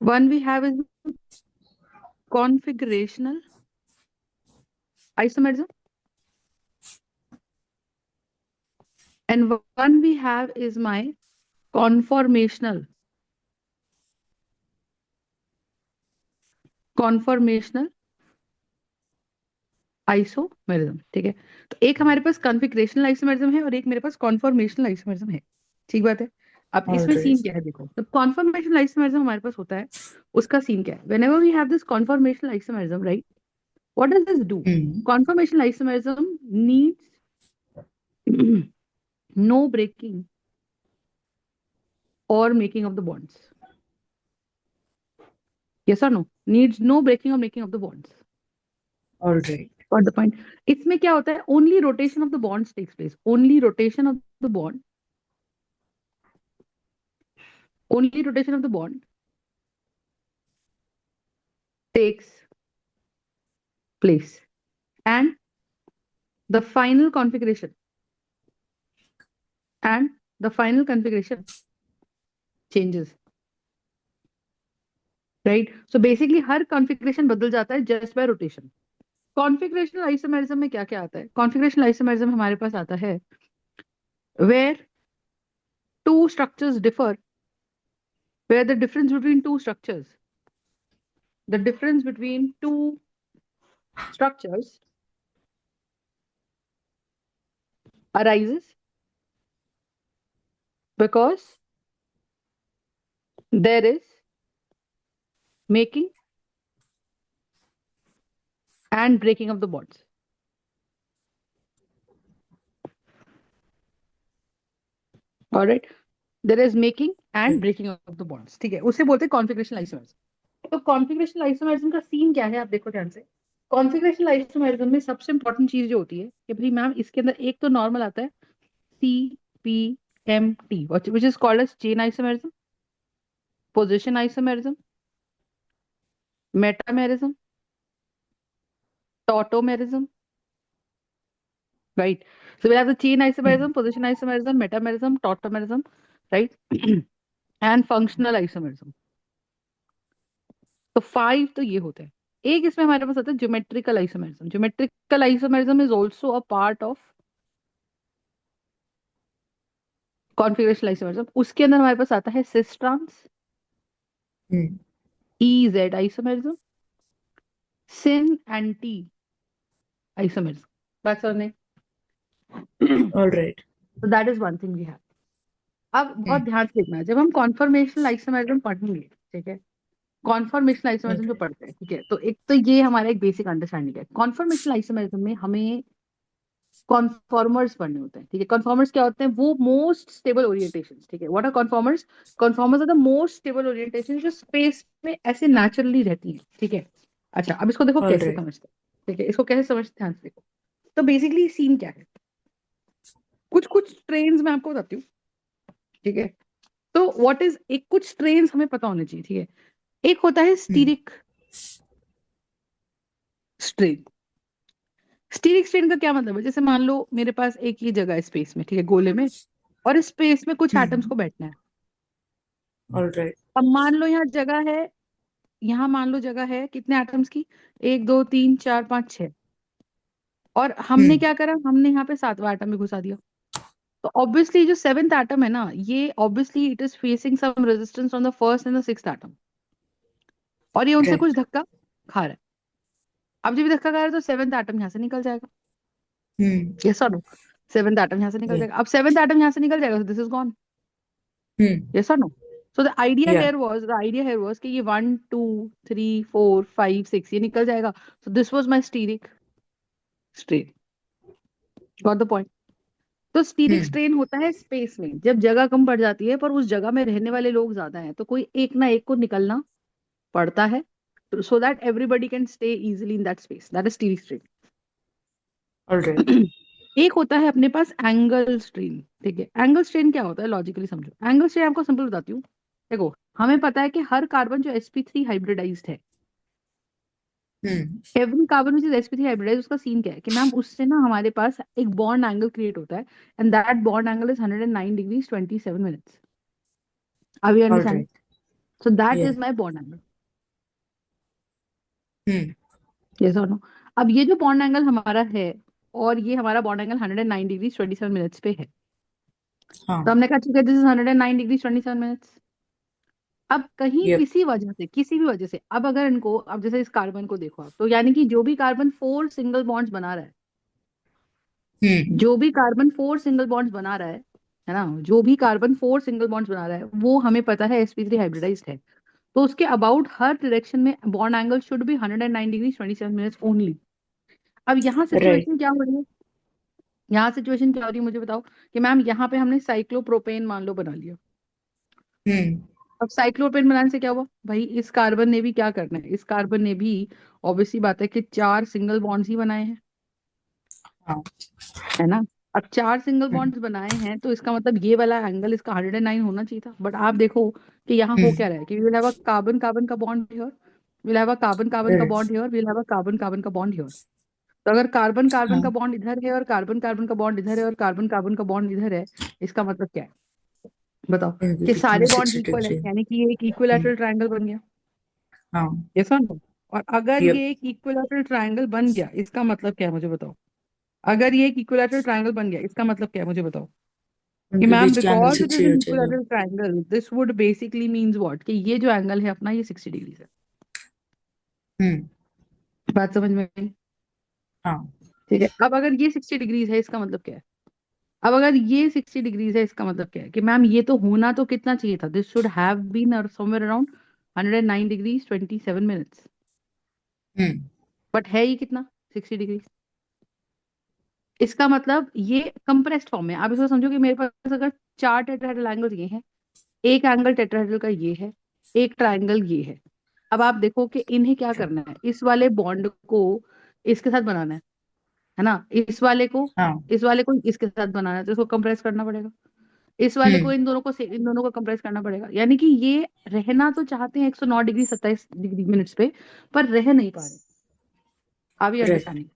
One we have is configurational isomerism, and one we have is my conformational isomerism. ठीक है, तो एक हमारे पास कॉन्फिगरेशनल आइसोमेरिज्म है और एक मेरे पास कॉन्फॉर्मेशनल आइसोमेरिज्म है। ठीक बात है। अब All इसमें right. सीन क्या है, देखो, तो कॉन्फॉर्मेशनल आइसोमेरिज्म हमारे पास होता है, उसका सीन क्या है, whenever we have this conformational isomerism, right, what does this do? Hmm. Conformational isomerism needs no breaking और making of the bonds. Yes और नो? नीड्स नो ब्रेकिंग और making of the bonds. All right. Got the point? इसमें क्या होता है, only rotation of the bonds takes place, only rotation of the bond, only rotation of the bond takes place, and the final configuration and the final configuration changes, right? So basically her configuration बदल जाता है just by rotation. Configurational isomerism में क्या क्या आता है? Configurational isomerism में हमारे पास आता है where two structures differ, where the difference between two structures, the difference between two structures arises because there is making and breaking of the bonds. All right, there is making and Right. breaking of the bonds। ठीक है, उसे बोलते हैं configurational isomerism. तो configurational isomerism का scene क्या है, आप देखो ध्यान से। कॉन्फिगरेशनल आइसोमेरिज्म में सबसे इंपॉर्टेंट चीज जो होती है कि भाई मैम इसके अंदर एक तो नॉर्मल आता है CPMT, which is called as chain isomerism, position isomerism, metamerism, tautomerism, right? So we have the chain Hmm. isomerism, position isomerism, metamerism, tautomerism, right? And functional isomerism। तो 5 तो ये होते हैं। एक इसमें हमारे पास आता है geometrical isomerism. Geometrical isomerism is also a part of configurational isomerism. उसके अंदर हमारे पास आता है cis trans, Hmm. EZ isomerism, syn anti isomerism. बात समझ में? All right. तो that is one thing we have. अब बहुत Hmm. ध्यान से देखना है, जब हम कॉन्फॉर्मेशनल आइसोमेरिज्म पढ़ेंगे, ठीक है, कॉन्फॉर्मेशनल All आइसोमेरिज्म जो right. पढ़ते हैं, ठीक है, तो एक तो ये हमारा एक बेसिक अंडरस्टैंडिंग है। कॉन्फॉर्मेशनल आइसोमेरिज्म में हमें कॉन्फॉर्मर्स पढ़ने होते हैं। ठीक है, कॉन्फॉर्मर्स क्या होते हैं? वो मोस्ट स्टेबल ओरिएंटेशन। ठीक है, what are conformers? Conformers are the most stable orientation जो स्पेस में ऐसे नेचुरली रहती है। ठीक है, अच्छा अब इसको देखो All कैसे right. समझते हैं। ठीक है, इसको कैसे समझते हैं, ध्यान से देखो। तो बेसिकली सीन क्या है, कुछ कुछ ट्रेन्स मैं आपको बताती हूँ। ठीक है, तो व्हाट इज, एक कुछ ट्रेन्स हमें पता होने चाहिए। ठीक है, एक होता है Hmm. Steric strain. Steric strain का क्या मतलब है? जैसे मान लो मेरे पास एक ही जगह है स्पेस में, ठीक है, गोले में, और इस स्पेस में कुछ एटम्स Hmm. को बैठना है। All right. अब मान लो यहाँ जगह है, यहाँ मान लो जगह है कितने एटम्स की, 1 2 3 4 5 6, और हमने Hmm. क्या करा, हमने यहाँ पे 7वां एटम भी घुसा दिया। तो ऑब्वियसली जो 7th एटम है ना, ये obviously it is facing some resistance on the first and the 6th atom, और ये उनसे कुछ Right. धक्का खा रहा है। अब जब भी धक्का खा रहा है तो 7th एटम यहाँ से निकल जाएगा। Hmm. यस और नो? 7th एटम यहाँ से निकल Yeah. जाएगा। अब 7th एटम यहाँ से निकल जाएगा, तो this is gone. Hmm. Yes और no? So Yeah. The idea here was कि ये 1 2 3 4 5 6 ये निकल जाएगा। So this was my steric strain. Got the point? तो स्टीरिक Hmm. स्ट्रेन होता है स्पेस में, जब जगह कम पड़ जाती है पर उस जगह में रहने वाले लोग ज्यादा हैं, तो कोई एक ना एक को निकलना पड़ता है, so that everybody can stay easily in that space. That is steric strain. All right. एक होता है अपने पास एंगल स्ट्रेन। ठीक है, एंगल स्ट्रेन क्या होता है, लॉजिकली समझो। एंगल स्ट्रेन आपको सिंपल बताती हूँ। देखो, हमें पता है कि हर कार्बन जो sp3 हाइब्रिडाइज्ड है, Hmm. Every carbon which is sp3 hybridised, उसका सीन क्या है कि मैम उससे ना हमारे पास एक बॉन्ड एंगल क्रिएट होता है, and that bond angle is 109 degrees 27 minutes. Are we All understanding? right. So that Yeah. is my bond angle. Hmm. Yes or no? अब ये जो बॉन्ड एंगल हमारा है, और ये हमारा बॉन्ड एंगल 109 डिग्री 27 मिनट्स पे है। तो हाँ. हमने कहा ठीक है, दिस इज 109 डिग्री 27 मिनट्स। अब कहीं Yep. किसी वजह से, किसी भी वजह से, अब अगर इनको, अब जैसे इस कार्बन को देखो आप, तो यानी कि जो भी कार्बन 4 सिंगल बॉन्ड्स बना रहा है, हम्म. जो भी कार्बन 4 सिंगल बॉन्ड्स बना रहा है ना, जो भी कार्बन 4 सिंगल बॉन्ड्स बना रहा है, वो हमें पता है sp3 हाइब्रिडाइज्ड है। तो उसके अबाउट हर डायरेक्शन में bond angle should be 109 degree 27 minutes only. अब यहाँ Right. सिचुएशन क्या हो रही है, यहाँ सिचुएशन क्या हो रही है मुझे बताओ। कि मैम यहाँ पे हमने साइक्लोप्रोपेन मान लो बना लिया। हम्म. अब साइक्लोप्रोपेन बनाने से क्या हुआ भाई, इस कार्बन ने भी क्या करना है, इस कार्बन ने भी ऑब्वियसली बात है कि 4 सिंगल बॉन्ड्स ही बनाए हैं, हाँ. है ना। अब 4 सिंगल हम्म. बॉन्ड्स बनाए हैं, तो इसका मतलब ये वाला एंगल इसका 109 होना चाहिए था। बट आप देखो कि यहाँ हो क्या हम्म. रहा है, कि will have a carbon carbon का bond here, will have a carbon carbon का Right. Bond here, will have a carbon carbon का बॉन्ड हियर। तो अगर कार्बन कार्बन का हाँ. बॉन्ड इधर है, और कार्बन कार्बन का बॉन्ड इधर है, और कार्बन कार्बन का बॉन्ड इधर है, इसका मतलब क्या है बताओ। इनकी कि कितनी सारे बॉन्ड 60 इक्वल है, डिग्री. यानी कि ये एक हम्म. इक्विलैटरल ट्रायंगल बन गया। हाँ. यस और नो? और अगर Yep. ये एक इक्विलैटरल ट्रायंगल बन गया, इसका मतलब क्या है मुझे बताओ। अगर ये एक इक्विलैटरल ट्रायंगल बन गया, इसका मतलब क्या है मुझे बताओ। कि उनके मैम बीच के एंगल बिकॉज इट 60 इज हो एन जाएगा. Equilateral triangle, this would basically means what, कि ये जो एंगल है अपना, ये 60 डिग्री है। हम्म. बात समझ में आई? हाँ. ठीक है, अब अगर ये 60 डिग्रीज है, इसका मतलब क्या है। अब अगर ये 60 डिग्रीज है, इसका मतलब क्या है, कि मैम ये तो होना तो कितना चाहिए था, this should have been somewhere around 109 degrees 27 minutes. Hmm. But है ये कितना, 60 डिग्री। इसका मतलब ये कंप्रेस्ड फॉर्म में, आप इसको समझो कि मेरे पास अगर 4 टेट्राहेड्रल एंगल ये हैं, एक एंगल टेट्राहेड्रल का ये है, एक ट्रायंगल ये है। अब आप देखो कि इन्हें क्या करना है, इस वाले बॉन्ड को इसके साथ बनाना है ना, हाँ. इस वाले को इसके साथ बनाना है, तो इसको कंप्रेस करना पड़ेगा। इस वाले को हम्म. इन दोनों को इन दोनों को कंप्रेस करना पड़ेगा, यानी कि ये रहना तो चाहते हैं 109 डिग्री 27 डिग्री मिनट्स पे, पर रह नहीं पा रहे। आप ये Right. अंडरस्टैंडिंग।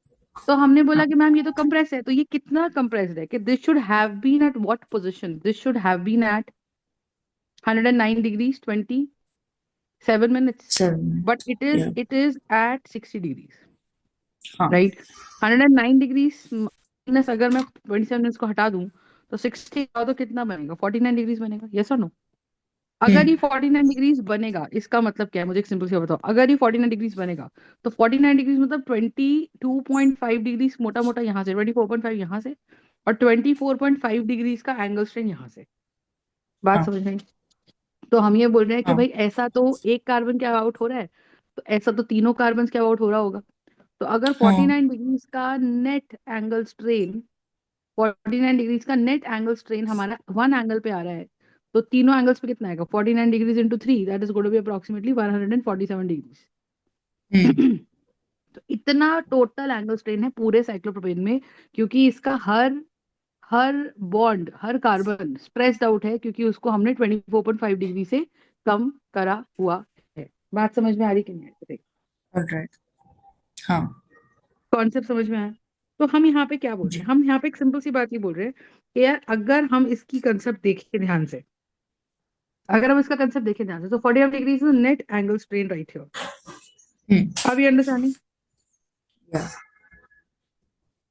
तो हमने बोला हाँ. कि मैम ये तो कंप्रेस है, तो ये कितना कंप्रेस्ड है, कि this should have been at what position, this should have been at 109 degrees 27 minutes. 7 minutes. But it is Yeah. It is at 60 degrees, हाँ. राइट। 109 डिग्रीज माइनस अगर मैं 27 मिनट्स को हटा दूं, तो 60 का तो कितना बनेगा, 49 डिग्रीज बनेगा। यस और नो? अगर हम्म. ये 49 डिग्रीज बनेगा, इसका मतलब क्या है, मुझे एक सिंपल सी बताओ। अगर ये 49 डिग्रीज बनेगा, तो 49 डिग्रीज मतलब 22.5 डिग्रीज मोटा मोटा यहाँ से, 24.5 यहाँ से, और 24.5 डिग्रीज का एंगल स्ट्रेन यहाँ से। बात हाँ. समझ में आई? तो हम ये बोल रहे हैं कि हाँ. भाई ऐसा तो एक कार्बन क्या आउट हो रहा है, तो ऐसा तो तीनों कार्बन क्या आउट हो रहा होगा। तो अगर हाँ. 49 डिग्रीज का नेट एंगल स्ट्रेन, 49 डिग्रीज का नेट एंगल स्ट्रेन हमारा वन एंगल पे आ रहा है, तो तीनों एंगल्स पे कितना आएगा, 49 degrees into 3, that is going to be approximately 147 degrees. हम्म. तो इतना टोटल एंगल स्ट्रेन है पूरे साइक्लोप्रोपेन में, क्योंकि इसका हर हर बॉन्ड, हर कार्बन स्ट्रेस्ड आउट है, क्योंकि उसको हमने 24.5 डिग्री से कम करा हुआ है। बात समझ में आ रही कि नहीं आ रही? Alright. हाँ. कॉन्सेप्ट समझ में आया? तो हम यहाँ पे क्या बोल रहे हैं, जी. हम यहाँ पे एक सिंपल सी बात ये बोल रहे हैं कि यार अगर हम इसकी कंसेप्ट देखें ध्यान से, अगर हम इसका कंसेप्ट देखें ध्यान से, तो 45 degree is net angle strain right here. Hmm. अब ये understanding, Yeah.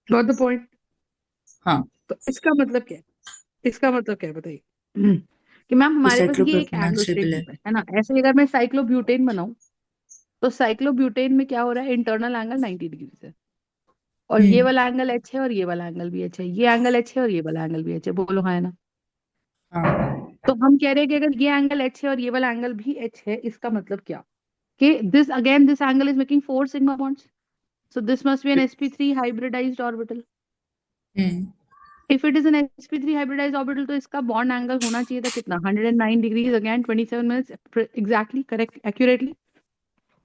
Got the point? हाँ. तो इसका मतलब क्या है, इसका मतलब क्या है बताइए। कि मैम ये हमारे पास ये एक साइक्लोप्रोपेन एंगल स्ट्रेन अनस्टेबल मिल है. रहा है ना, ऐसे अगर मैं साइक्लोब्यूटेन बनाऊं, तो साइक्लोब्यूटेन में क्या हो रहा है, इंटरनल एंगल 90 डिग्री है, और ये हम्म. वाला एंगल एच है, और ये वाला एंगल भी एच है, ये एंगल एच है, और ये वाला एंगल भी एच है, बोलो हाँ है ना। हाँ. तो हम कह रहे हैं कि अगर ये एंगल एच है और ये वाला एंगल भी एच है, इसका मतलब क्या, कि this again this angle is making 4 sigma bonds, so this must be an sp3 hybridized orbital. Hmm. if it is an sp3 hybridized orbital, तो इसका बॉन्ड एंगल होना चाहिए था कितना, 109 degrees again 27 minutes exactly correct accurately.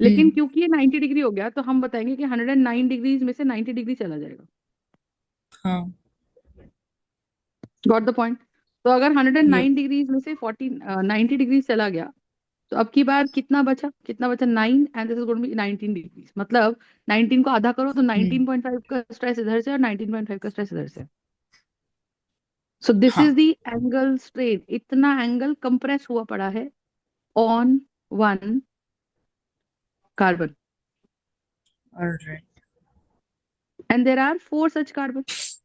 लेकिन हम्म. क्योंकि ये 90 degree हो गया, तो हम बताएंगे कि 109 डिग्रीज में से 90 डिग्री चला जाएगा। हाँ. Got the point? तो अगर Yep. 109 डिग्रीज में से 90 डिग्रीज चला गया, तो अब की बार कितना बचा 9, and this is going to be 19 degrees. मतलब 19 को आधा करो तो हम्म. 19.5 का स्ट्रेस इधर से, और 19.5 का स्ट्रेस इधर से। सो दिस इज हाँ. द एंगल स्ट्रेन, इतना एंगल कंप्रेस हुआ पड़ा है on one carbon, All right. and there are four such carbons.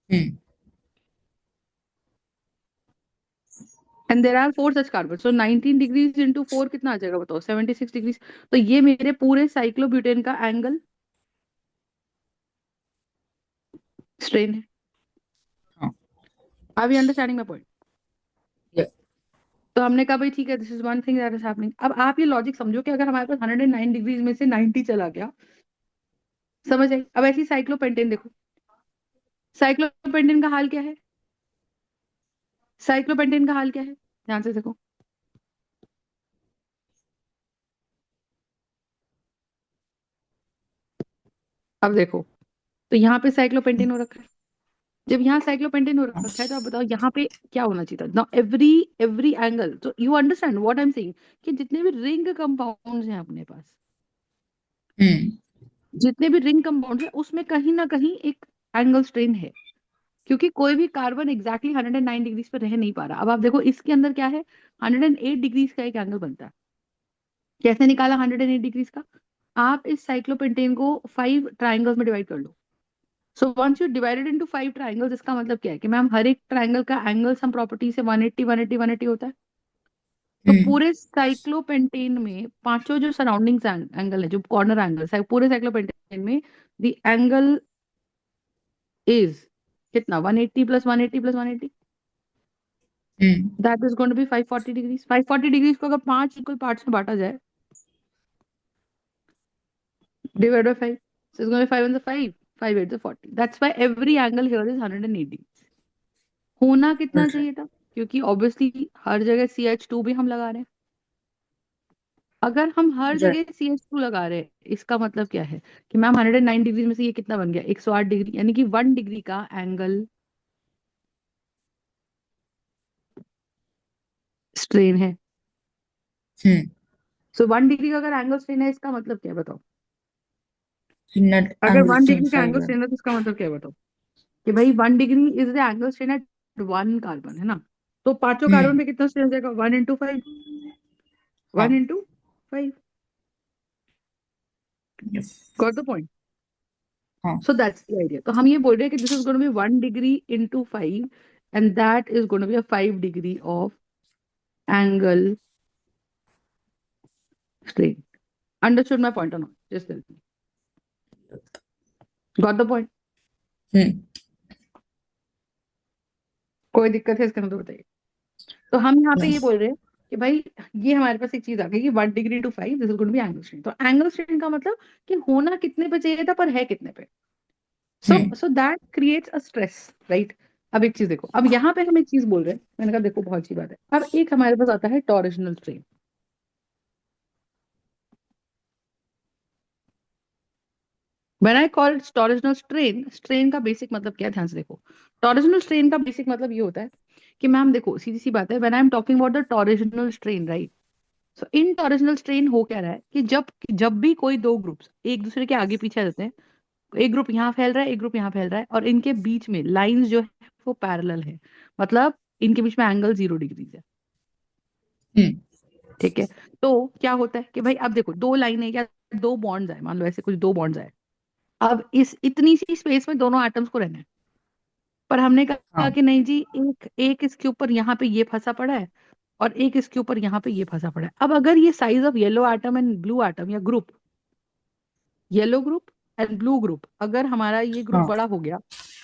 Hmm. And there are four such carbons. So 19 degrees into four कितना आ जाएगा बताओ, 76 डिग्रीज। तो ये मेरे पूरे साइक्लोब्यूटेन का एंगल स्ट्रेन है। हाँ. Are we understanding my point? Yeah. तो हमने कहा भाई ठीक है, this is one thing that is happening. अब आप ये लॉजिक समझो कि अगर हमारे पास 109 डिग्रीज में से 90 चला गया, समझ आई? अब ऐसी साइक्लोपेंटेन देखो, साइक्लोपेंटेन का हाल क्या है? साइक्लोपेंटेन का हाल क्या है, ध्यान से देखो। अब देखो, तो यहाँ पे साइक्लोपेंटेन हो रखा है। जब यहाँ साइक्लोपेंटेन हो हाँ. रखा है तो आप बताओ यहाँ पे क्या होना चाहिए था? नाउ एवरी एवरी एंगल, तो you understand what I am saying, कि जितने भी रिंग कंपाउंड्स हैं अपने पास, Hmm. जितने भी रिंग कंपाउंड्स हैं उसमें कहीं ना कहीं एक एंगल स्ट्रेन है, क्योंकि कोई भी कार्बन एग्जैक्टली 109 डिग्रीज पर रह नहीं पा रहा। अब आप देखो इसके अंदर क्या है, 108 डिग्रीज का एक एंगल बनता है। कैसे निकाला 108 डिग्रीज का? आप इस साइक्लोपेंटेन को 5 ट्राइंगल्स में डिवाइड कर लो। So once you divided into 5 triangles, इसका मतलब क्या है कि मैम हर एक ट्राइंगल का एंगल सम प्रॉपर्टी से 180 180 180 होता है। तो Hmm. पूरे साइक्लोपेंटेन में पांचों जो सराउंडिंग्स एंगल है, जो कॉर्नर एंगल पूरे साइक्लोपेंटेन में, द एंगल इज कितना, 180 plus 180 plus 180, Hmm. That is going to be 540 degrees. 540 degrees को अगर 5 इक्वल पार्ट्स में बांटा जाए, divide by 5, so it's going to be 5 on the 5, 5 8 the 40, that's why every angle here is 180। होना All कितना right. चाहिए था? क्योंकि ऑब्वियसली हर जगह CH2 भी हम लगा रहे हैं। अगर हम हर Right. जगह CH2 लगा रहे हैं, इसका मतलब क्या है कि मैम 109 डिग्री में से ये कितना बन गया, 108 डिग्री, यानी कि 1 डिग्री का एंगल स्ट्रेन है। Hmm. सो 1 डिग्री का अगर एंगल स्ट्रेन है, इसका मतलब क्या है बताओ? Not अगर angle वन strain डिग्री का 5 एंगल one. स्ट्रेन है तो इसका मतलब क्या है बताओ? कि भाई 1 degree is the angle strain at one carbon, है ना? तो पांचों कार्बन Hmm. पे कितना स्ट्रेन हो जाएगा, 1 इंटू 5, वन हाँ. Into five Yes. Got the point? हाँ. So that's the idea. तो हम ये बोल रहे हैं कि this is going to be 1 degree into 5, and that is going to be a 5 degree of angle strain. Understood my point और not? Just tell me, got the point? Hmm. कोई दिक्कत है इसके अंदर तो बताइए। तो हम यहाँ पे No. ये बोल रहे हैं कि भाई ये हमारे पास एक चीज आ गई कि 1 degree to 5, this is going to be angle strain. तो एंगल स्ट्रेन का मतलब कि होना कितने पे चाहिए था पर है कितने पे। सो Hmm. So that creates a stress, right? अब एक चीज देखो, अब यहाँ पे हम एक चीज बोल रहे हैं, मैंने कहा देखो बहुत अच्छी बात है। अब एक हमारे पास आता है torsional strain. When I call torsional strain, strain का बेसिक मतलब क्या है, ध्यान से देखो। टॉरिशनल स्ट्रेन का बेसिक मतलब ये होता है कि मैम देखो सीधी सी बात है, when I am talking about the torsional strain, right? So in torsional strain हो क्या रहा है कि जब जब भी कोई दो ग्रुप्स एक दूसरे के आगे पीछे रहते हैं, एक ग्रुप यहाँ फैल रहा है, एक ग्रुप यहाँ फैल रहा है, और इनके बीच में लाइंस जो है वो पैरेलल है, मतलब इनके बीच में एंगल 0 डिग्री है। Hmm. ठीक है? तो क्या होता है कि भाई अब देखो दो लाइनें या दो बॉन्ड्स आए, मान लो ऐसे कुछ दो बॉन्ड्स आए। अब इस इतनी सी स्पेस में दोनों एटम्स को रहना है, पर हमने कहा हाँ. कि नहीं जी, एक एक इसके ऊपर यहाँ पे ये फंसा पड़ा है, और एक इसके ऊपर यहाँ पे ये फंसा पड़ा है। अब अगर ये size of yellow atom and blue atom या group, yellow group and blue group, अगर हमारा ये ग्रुप हाँ. बड़ा हो गया,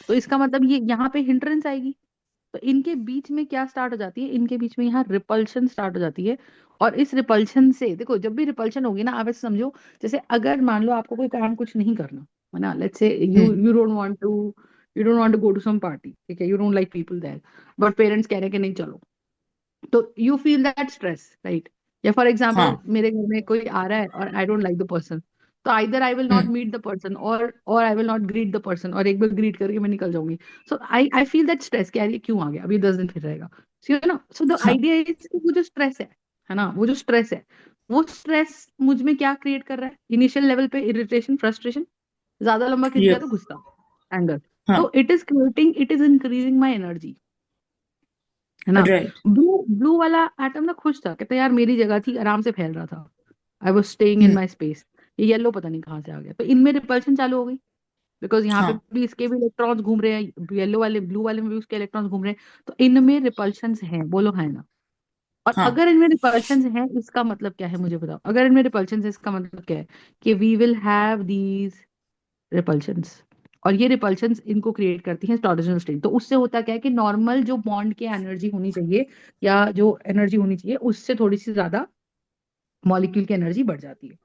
तो इसका मतलब ये यहाँ पे हिंड्रेंस आएगी। तो इनके बीच में क्या स्टार्ट हो जाती है, इनके बीच में यहाँ रिपल्शन स्टार्ट हो जाती है। और इस रिपल्शन से देखो, जब भी रिपल्शन होगी ना, आप ऐसे समझो जैसे अगर मान लो आपको कोई काम कुछ नहीं करना है ना, let's say you Hmm. You don't want to go to some party, ठीक है, you don't like people there, but parents कह रहे हैं कि नहीं चलो, तो you feel that stress, right? या फॉर एग्जाम्पल हाँ. मेरे घर में कोई आ रहा है और I don't like the person, तो either I will not Hmm. Meet the person, और I will not greet the person, और एक बार ग्रीट करके मैं निकल जाऊंगी। सो आई फील दैट स्ट्रेस कि यार ये क्यों आ गया, अभी 10 दिन फिर रहेगा। So you know, so the हाँ. आइडिया इज कि वो जो स्ट्रेस है ना, वो जो स्ट्रेस है, वो स्ट्रेस मुझ में क्या क्रिएट कर रहा है, इनिशियल लेवल पे इरिटेशन, फ्रस्ट्रेशन, ज्यादा लंबा खिंच गया Yep. तो गुस्सा, एंगर। हाँ. तो it is creating, it is increasing my energy. है ना। राइट। ब्लू ब्लू वाला एटम ना खुश था, कहता यार मेरी जगह थी, आराम से फैल रहा था, I was staying in hmm. My space. ये येलो पता नहीं कहाँ से आ गया, तो इनमें रिपल्शन चालू हो गई, बिकॉज यहाँ पे हाँ भी इसके भी इलेक्ट्रॉन्स घूम रहे हैं, येलो वाले ब्लू वाले में भी उसके इलेक्ट्रॉन्स घूम रहे हैं, तो इनमें रिपल्शंस हैं, बोलो है ना। और हाँ अगर इनमें रिपल्शंस हैं इसका मतलब क्या है मुझे बताओ, अगर इनमें रिपल्शंस है इसका मतलब क्या है, कि we will have these repulsions, और ये रिपल्शंस इनको क्रिएट करती हैं टॉर्जनल स्ट्रेन। तो उससे होता क्या है कि नॉर्मल जो बॉन्ड की एनर्जी होनी चाहिए, या जो एनर्जी होनी चाहिए उससे थोड़ी सी ज्यादा मॉलिक्यूल की एनर्जी बढ़ जाती है।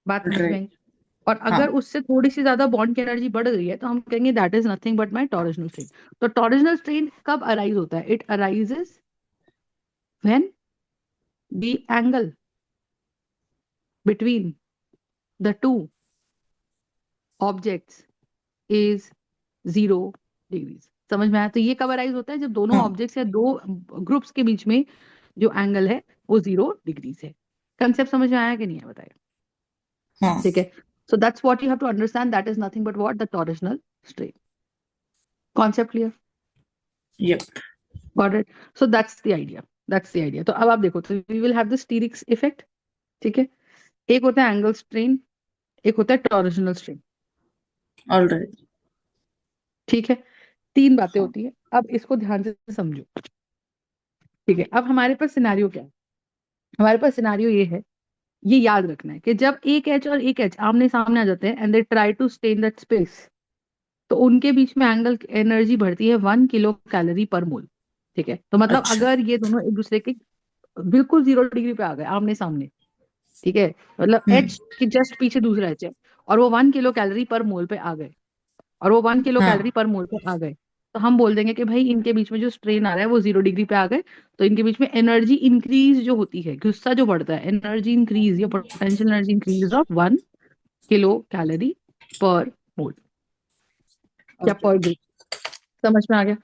बात समझ में राइट। आई। और हाँ। अगर उससे थोड़ी सी ज्यादा बॉन्ड की एनर्जी बढ़ गई है तो हम कहेंगे that is nothing but my torsional strain. तो टॉर्जनल स्ट्रेन कब अराइज होता है, it arises when the angle between the two objects is 0 degrees. समझ में आया। तो ये कब अराइज होता है, जब दोनों हाँ ऑब्जेक्ट्स या दो ग्रुप्स के बीच में जो एंगल है वो 0 डिग्रीज है। कंसेप्ट समझ में आया कि नहीं है, बताइए। हाँ। ठीक है। So that's what you have to understand, that is nothing but what the torsional strain. Concept clear. Yup. Got it. So that's the idea, that's the idea. तो अब आप देखो, तो we will have the sterics effect. ठीक है। एक होता है एंगल स्ट्रेन, एक होता है टॉर्जनल स्ट्रेन। All right. ठीक है। तीन बातें हाँ। होती है, अब इसको ध्यान से समझो। ठीक है। अब हमारे पास सिनारियो क्या है, हमारे पास सिनारियो ये है, ये याद रखना है कि जब एक एच और एक एच आमने सामने आ जाते हैं and they try to stay in that space, तो उनके बीच में एंगल एनर्जी बढ़ती है 1 किलो कैलोरी पर मोल। ठीक है। तो मतलब अच्छा। अगर ये दोनों एक दूसरे के बिल्कुल 0 डिग्री पे आ गए आमने सामने, ठीक है, मतलब हम्म। एच के जस्ट पीछे दूसरा एच है, और वो 1 किलो कैलोरी पर मोल पे आ गए, और वो 1 किलो कैलोरी हाँ। पर मोल पे आ गए, तो हम बोल देंगे कि भाई इनके बीच में जो स्ट्रेन आ रहा है वो 0 डिग्री पे आ गए। तो इनके बीच में एनर्जी इंक्रीज जो होती है, गुस्सा जो बढ़ता है, एनर्जी इंक्रीज या potential energy increase of 1 kilo calorie पर मोल या ओके। पर ग्रुप। समझ में आ गया।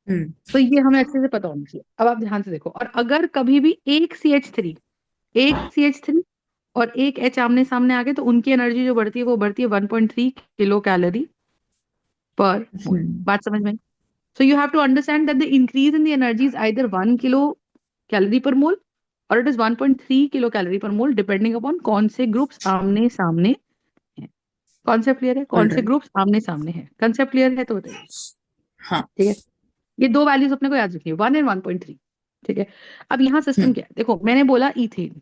हम्म। तो ये हमें अच्छे से पता होना चाहिए। अब आप ध्यान से देखो, और अगर कभी भी एक सी एच थ्री और एक एच आमने सामने आ गए, तो उनकी एनर्जी जो बढ़ती है वो बढ़ती है 1.3 किलो कैलोरी पर मोल। हम्म। बात समझ में। So you have to understand that the increase in the energy is either 1 kilocalorie per mole or it is 1.3 kilocalorie per mole depending upon कौन से ग्रुप्स आमने सामने हैं। कॉन्सेप्ट क्लियर है, ऑल कौन से राइट। ग्रुप्स आमने सामने हैं, कंसेप्ट क्लियर है तो बताइए। हाँ। ठीक है। ये दो वैल्यूज अपने को याद रखनी है, 1 और 1.3। ठीक है। अब यहाँ सिस्टम हम्म। क्या है, देखो मैंने बोला इथेन,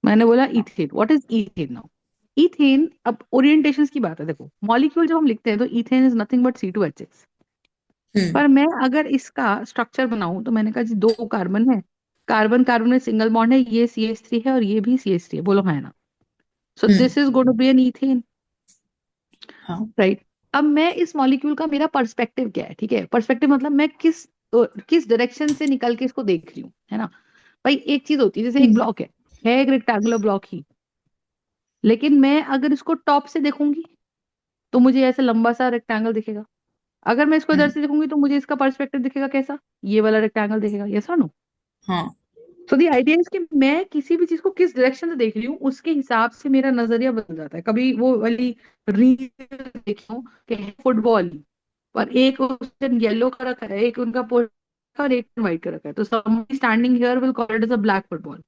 मैंने बोला ethane, what is ethane now. Ethane, अब ओरिएंटेशंस की बात है, देखो मॉलिक्यूल जब हम लिखते हैं तो ethane is nothing but C2H6। हम्म। पर मैं अगर इसका स्ट्रक्चर बनाऊं तो मैंने कहा जी दो कार्बन है, कार्बन कार्बन में सिंगल बॉन्ड है, ये CH3 है और ये भी CH3 है, बोलो है ना। So hmm. This is going to be an ethane, हाँ। राइट। अब मैं इस मॉलिक्यूल का मेरा पर्सपेक्टिव क्या है, ठीक है, पर्सपेक्टिव मतलब मैं किस डायरेक्शन से निकल के इसको देख रही हूँ, है ना। भाई एक चीज होती है, जैसे एक हम्म। ब्लॉक है एक रेक्टेंगुलर ब्लॉक ही, लेकिन मैं अगर इसको टॉप से देखूंगी तो मुझे ऐसा लंबा सा रेक्टेंगल दिखेगा। अगर मैं इसको इधर हम्म। से देखूंगी तो मुझे इसका पर्सपेक्टिव दिखेगा कैसा, ये वाला रेक्टेंगल दिखेगा, यस और नो। हाँ। सो दी आइडिया इज कि मैं किसी भी चीज को किस डायरेक्शन से देख रही हूँ उसके हिसाब से मेरा नजरिया बदल जाता है। कभी वो वाली रील देखी हूँ कि फुटबॉल, पर एक उसने येलो का रखा है, एक उनका और एक व्हाइट का रखा है, तो somebody standing here will call it as a black football,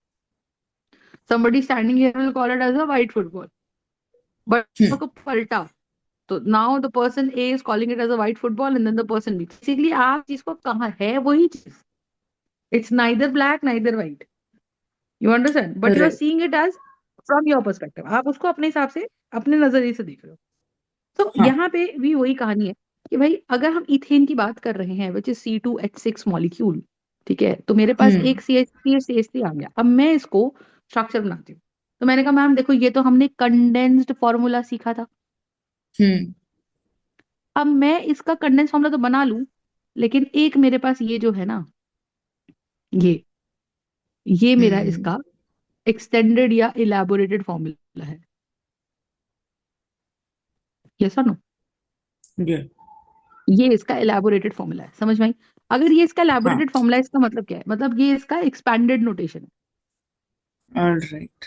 somebody standing here will call it as a white football, but hmm. को पलटा तो now the person A is calling it as a white football and then the person B, basically आप चीज को कहाँ है वही चीज, it's neither black neither white, you understand, but you are right. Seeing it as from your perspective, आप उसको अपने हिसाब से अपने नजरिए से देख रहे हो। तो हाँ। यहाँ पे भी वही कहानी है कि भाई अगर हम इथेन की बात कर रहे हैं विच इज C2H6 मॉलिक्यूल, ठीक है, तो मेरे पास हम्म। एक CH3 आ गया, अब मैं इसको स्ट्रक्चर बनाती हूँ। तो मैंने कहा मैम देखो ये तो हमने कंडेंस्ड फॉर्मूला सीखा था, हम्म। अब मैं इसका कंडेंस फॉर्मूला तो बना लूं, लेकिन एक मेरे पास ये जो है ना, ये मेरा हम्म। इसका एक्सटेंडेड या इलेबोरेटेड फॉर्मूला है, यस और नो। ये। ये इसका इलेबोरेटेड फॉर्मूला है, समझ में आई। अगर ये इसका हाँ। इलेबोरेटेड फॉर्मूला है इसका मतलब क्या है, मतलब ये इसका एक्सपैंडेड नोटेशन है। All right.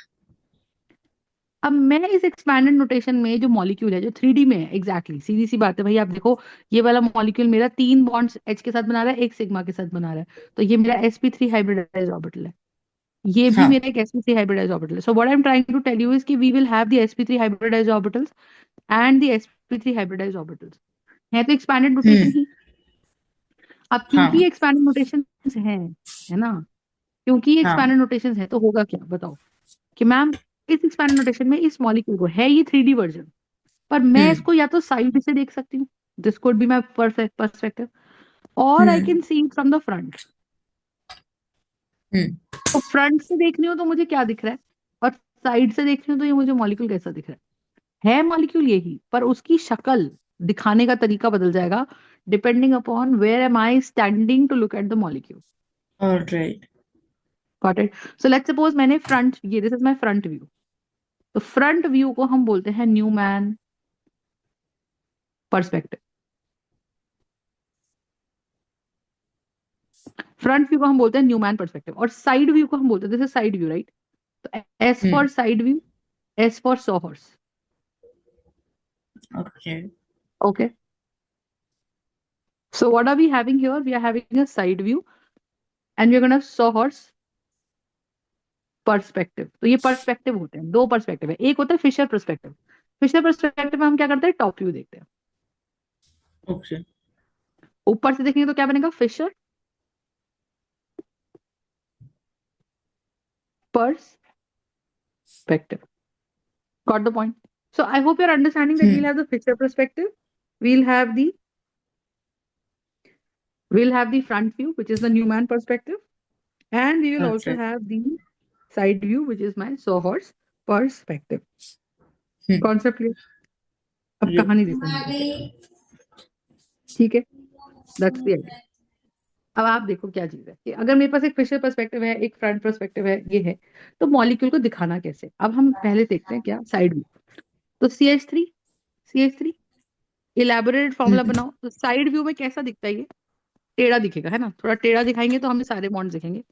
अब मैं इस एक्सपैंडेड नोटेशन में जो मॉलिक्यूल है जो 3D में है, एग्जैक्टली सीधी सी बात है भाई, आप देखो ये वाला मॉलिक्यूल मेरा 3 बॉन्ड्स H के साथ बना रहा है, एक सिग्मा के साथ बना रहा है, तो ये मेरा sp3 हाइब्रिडाइज्ड ऑर्बिटल है, ये भी हाँ। मेरा एक sp3 हाइब्रिडाइज्ड ऑर्बिटल है। So what I am trying to tell you is कि we will have the sp3 hybridized orbitals and the sp3 hybridized orbitals, है तो एक्सपैंडेड नोटेशन हम्म। ही। अब क्योंकि हाँ। एक्सपैंडेड नोटेशन है ना, क्योंकि ये हाँ। एक्सपैंडेड नोटेशन है तो होगा क्या बताओ, कि मैम इस एक्सपैंडेड नोटेशन में इस मॉलिक्यूल को है ये 3D वर्जन, पर मैं हम्म। इसको या तो साइड से देख सकती हूँ, this could be my perfect perspective, और I hmm. Can see from the front. Hmm. तो फ्रंट से देख रही हूँ तो मुझे क्या दिख रहा है, और साइड से देख रही हूँ तो ये मुझे मॉलिक्यूल कैसा दिख रहा है मॉलिक्यूल यही, पर उसकी शक्ल दिखाने का तरीका बदल जाएगा depending upon where am I standing to look at the molecule. Alright. Got it. So let's suppose मैंने फ्रंट, ये this is my front view, तो फ्रंट व्यू को हम बोलते हैं न्यूमैन पर्सपेक्टिव। फ्रंट व्यू को हम बोलते हैं न्यूमैन पर्सपेक्टिव, और साइड व्यू को हम बोलते हैं, this is side view right, तो S hmm. For side view, S for saw horse. Okay. Okay, so what are we having here, we are having a side view and we are going to have saw horse perspective. तो ये perspective होते हैं, दो perspective है, एक होता है Fisher perspective. Fisher perspective में हम क्या करते हैं, टॉप व्यू देखते हैं, ओके। ऊपर से देखेंगे तो क्या बनेगा, Fisher perspective. Got the point. So I hope you're understanding that we'll hmm. have the Fisher perspective, we'll have the we'll have the front view, which is the Newman perspective, and we will also alright. have the side view, which is my sawhorse perspective। Hmm. Concept clear. अब ये। कहानी देखो मेरे को, ठीक है, that's the idea. अब आप देखो क्या चीज है कि अगर मेरे पास एक फिशर पर्सपेक्टिव है, एक फ्रंट पर्सपेक्टिव है, ये है, तो मॉलिक्यूल को दिखाना कैसे, अब हम पहले देखते हैं क्या, साइड व्यू। तो C H three elaborated formula hmm. बनाओ, तो साइड व्यू में कैसा दिखता है ये, टेढ़ा दिखेगा है ना, थोड़ा टेढ़ा दिखाएंगे तो हमें सारे बॉन्ड दिखेंगे।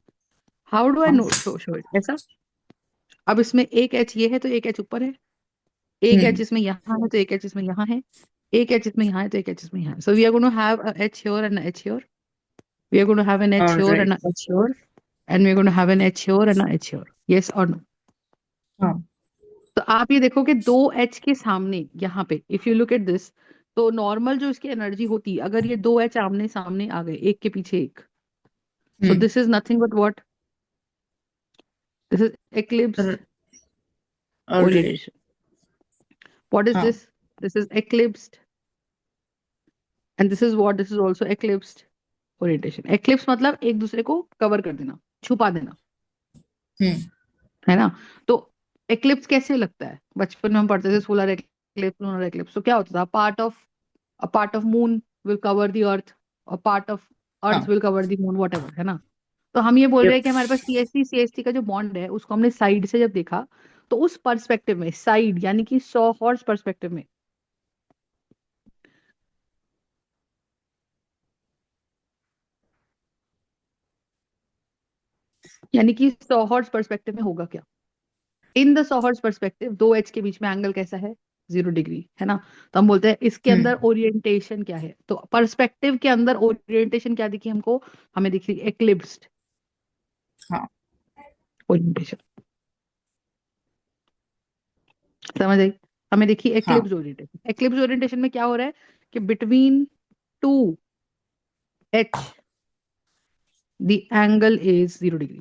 हाउ डू आई हाँ। नो शो इट ऐसा। अब इसमें एक एच ये है तो एक एच ऊपर है, एक एच हम्म। इसमें यहाँ है तो एक एच इसमें यहाँ है, एक एच इसमें यहाँ है तो एक एच इसमें यहाँ है, so we are going to have a H here and H here, we are going to have an H here and alright. a H here, and we're going to have an H here and a H here. Yes or no? हाँ। तो आप ये देखो कि दो H के सामने यहाँ पे if you look at this, तो नॉर्मल जो इसकी एनर्जी होती अगर ये दो H आमने सामने आ गए एक के पीछे एक, so hmm. This is nothing but what, this is eclipsed all right. orientation. What is हाँ। this? This is eclipsed, and this is what, this is also eclipsed orientation. eclipse मतलब एक दूसरे को कवर कर देना, छुपा देना, हम्म। है ना। तो एक्लिप्स कैसे लगता है, बचपन में हम पढ़ते थे सोलर एक्लिप्स, लूनर एक्लिप्स, तो क्या होता था, part of moon will cover the earth, और पार्ट ऑफ अर्थ हाँ। Will cover the moon, what ever, है ना। तो हम ये बोल रहे यप। हैं कि हमारे पास सी एस टी का जो बॉन्ड है उसको हमने साइड से जब देखा, तो उस पर्सपेक्टिव में, साइड यानी कि सौ हॉर्स पर्सपेक्टिव में, यानी कि सौ हॉर्स पर्सपेक्टिव में होगा क्या, इन द सॉहर्स पर्सपेक्टिव दो एच के बीच में एंगल कैसा है, 0 डिग्री, है ना। तो हम बोलते हैं इसके हम्म। अंदर ओरिएंटेशन क्या है, तो पर्सपेक्टिव के अंदर ओरिएंटेशन क्या दिखी हमको, हमें दिखी एक्लिप्स्ड हाँ। ओरिएंटेशन। समझ आई, हमें देखी हाँ। Eclipse orientation. एक्लिप्स ओरिएंटेशन में क्या हो रहा है कि between two H the angle is 0 degree,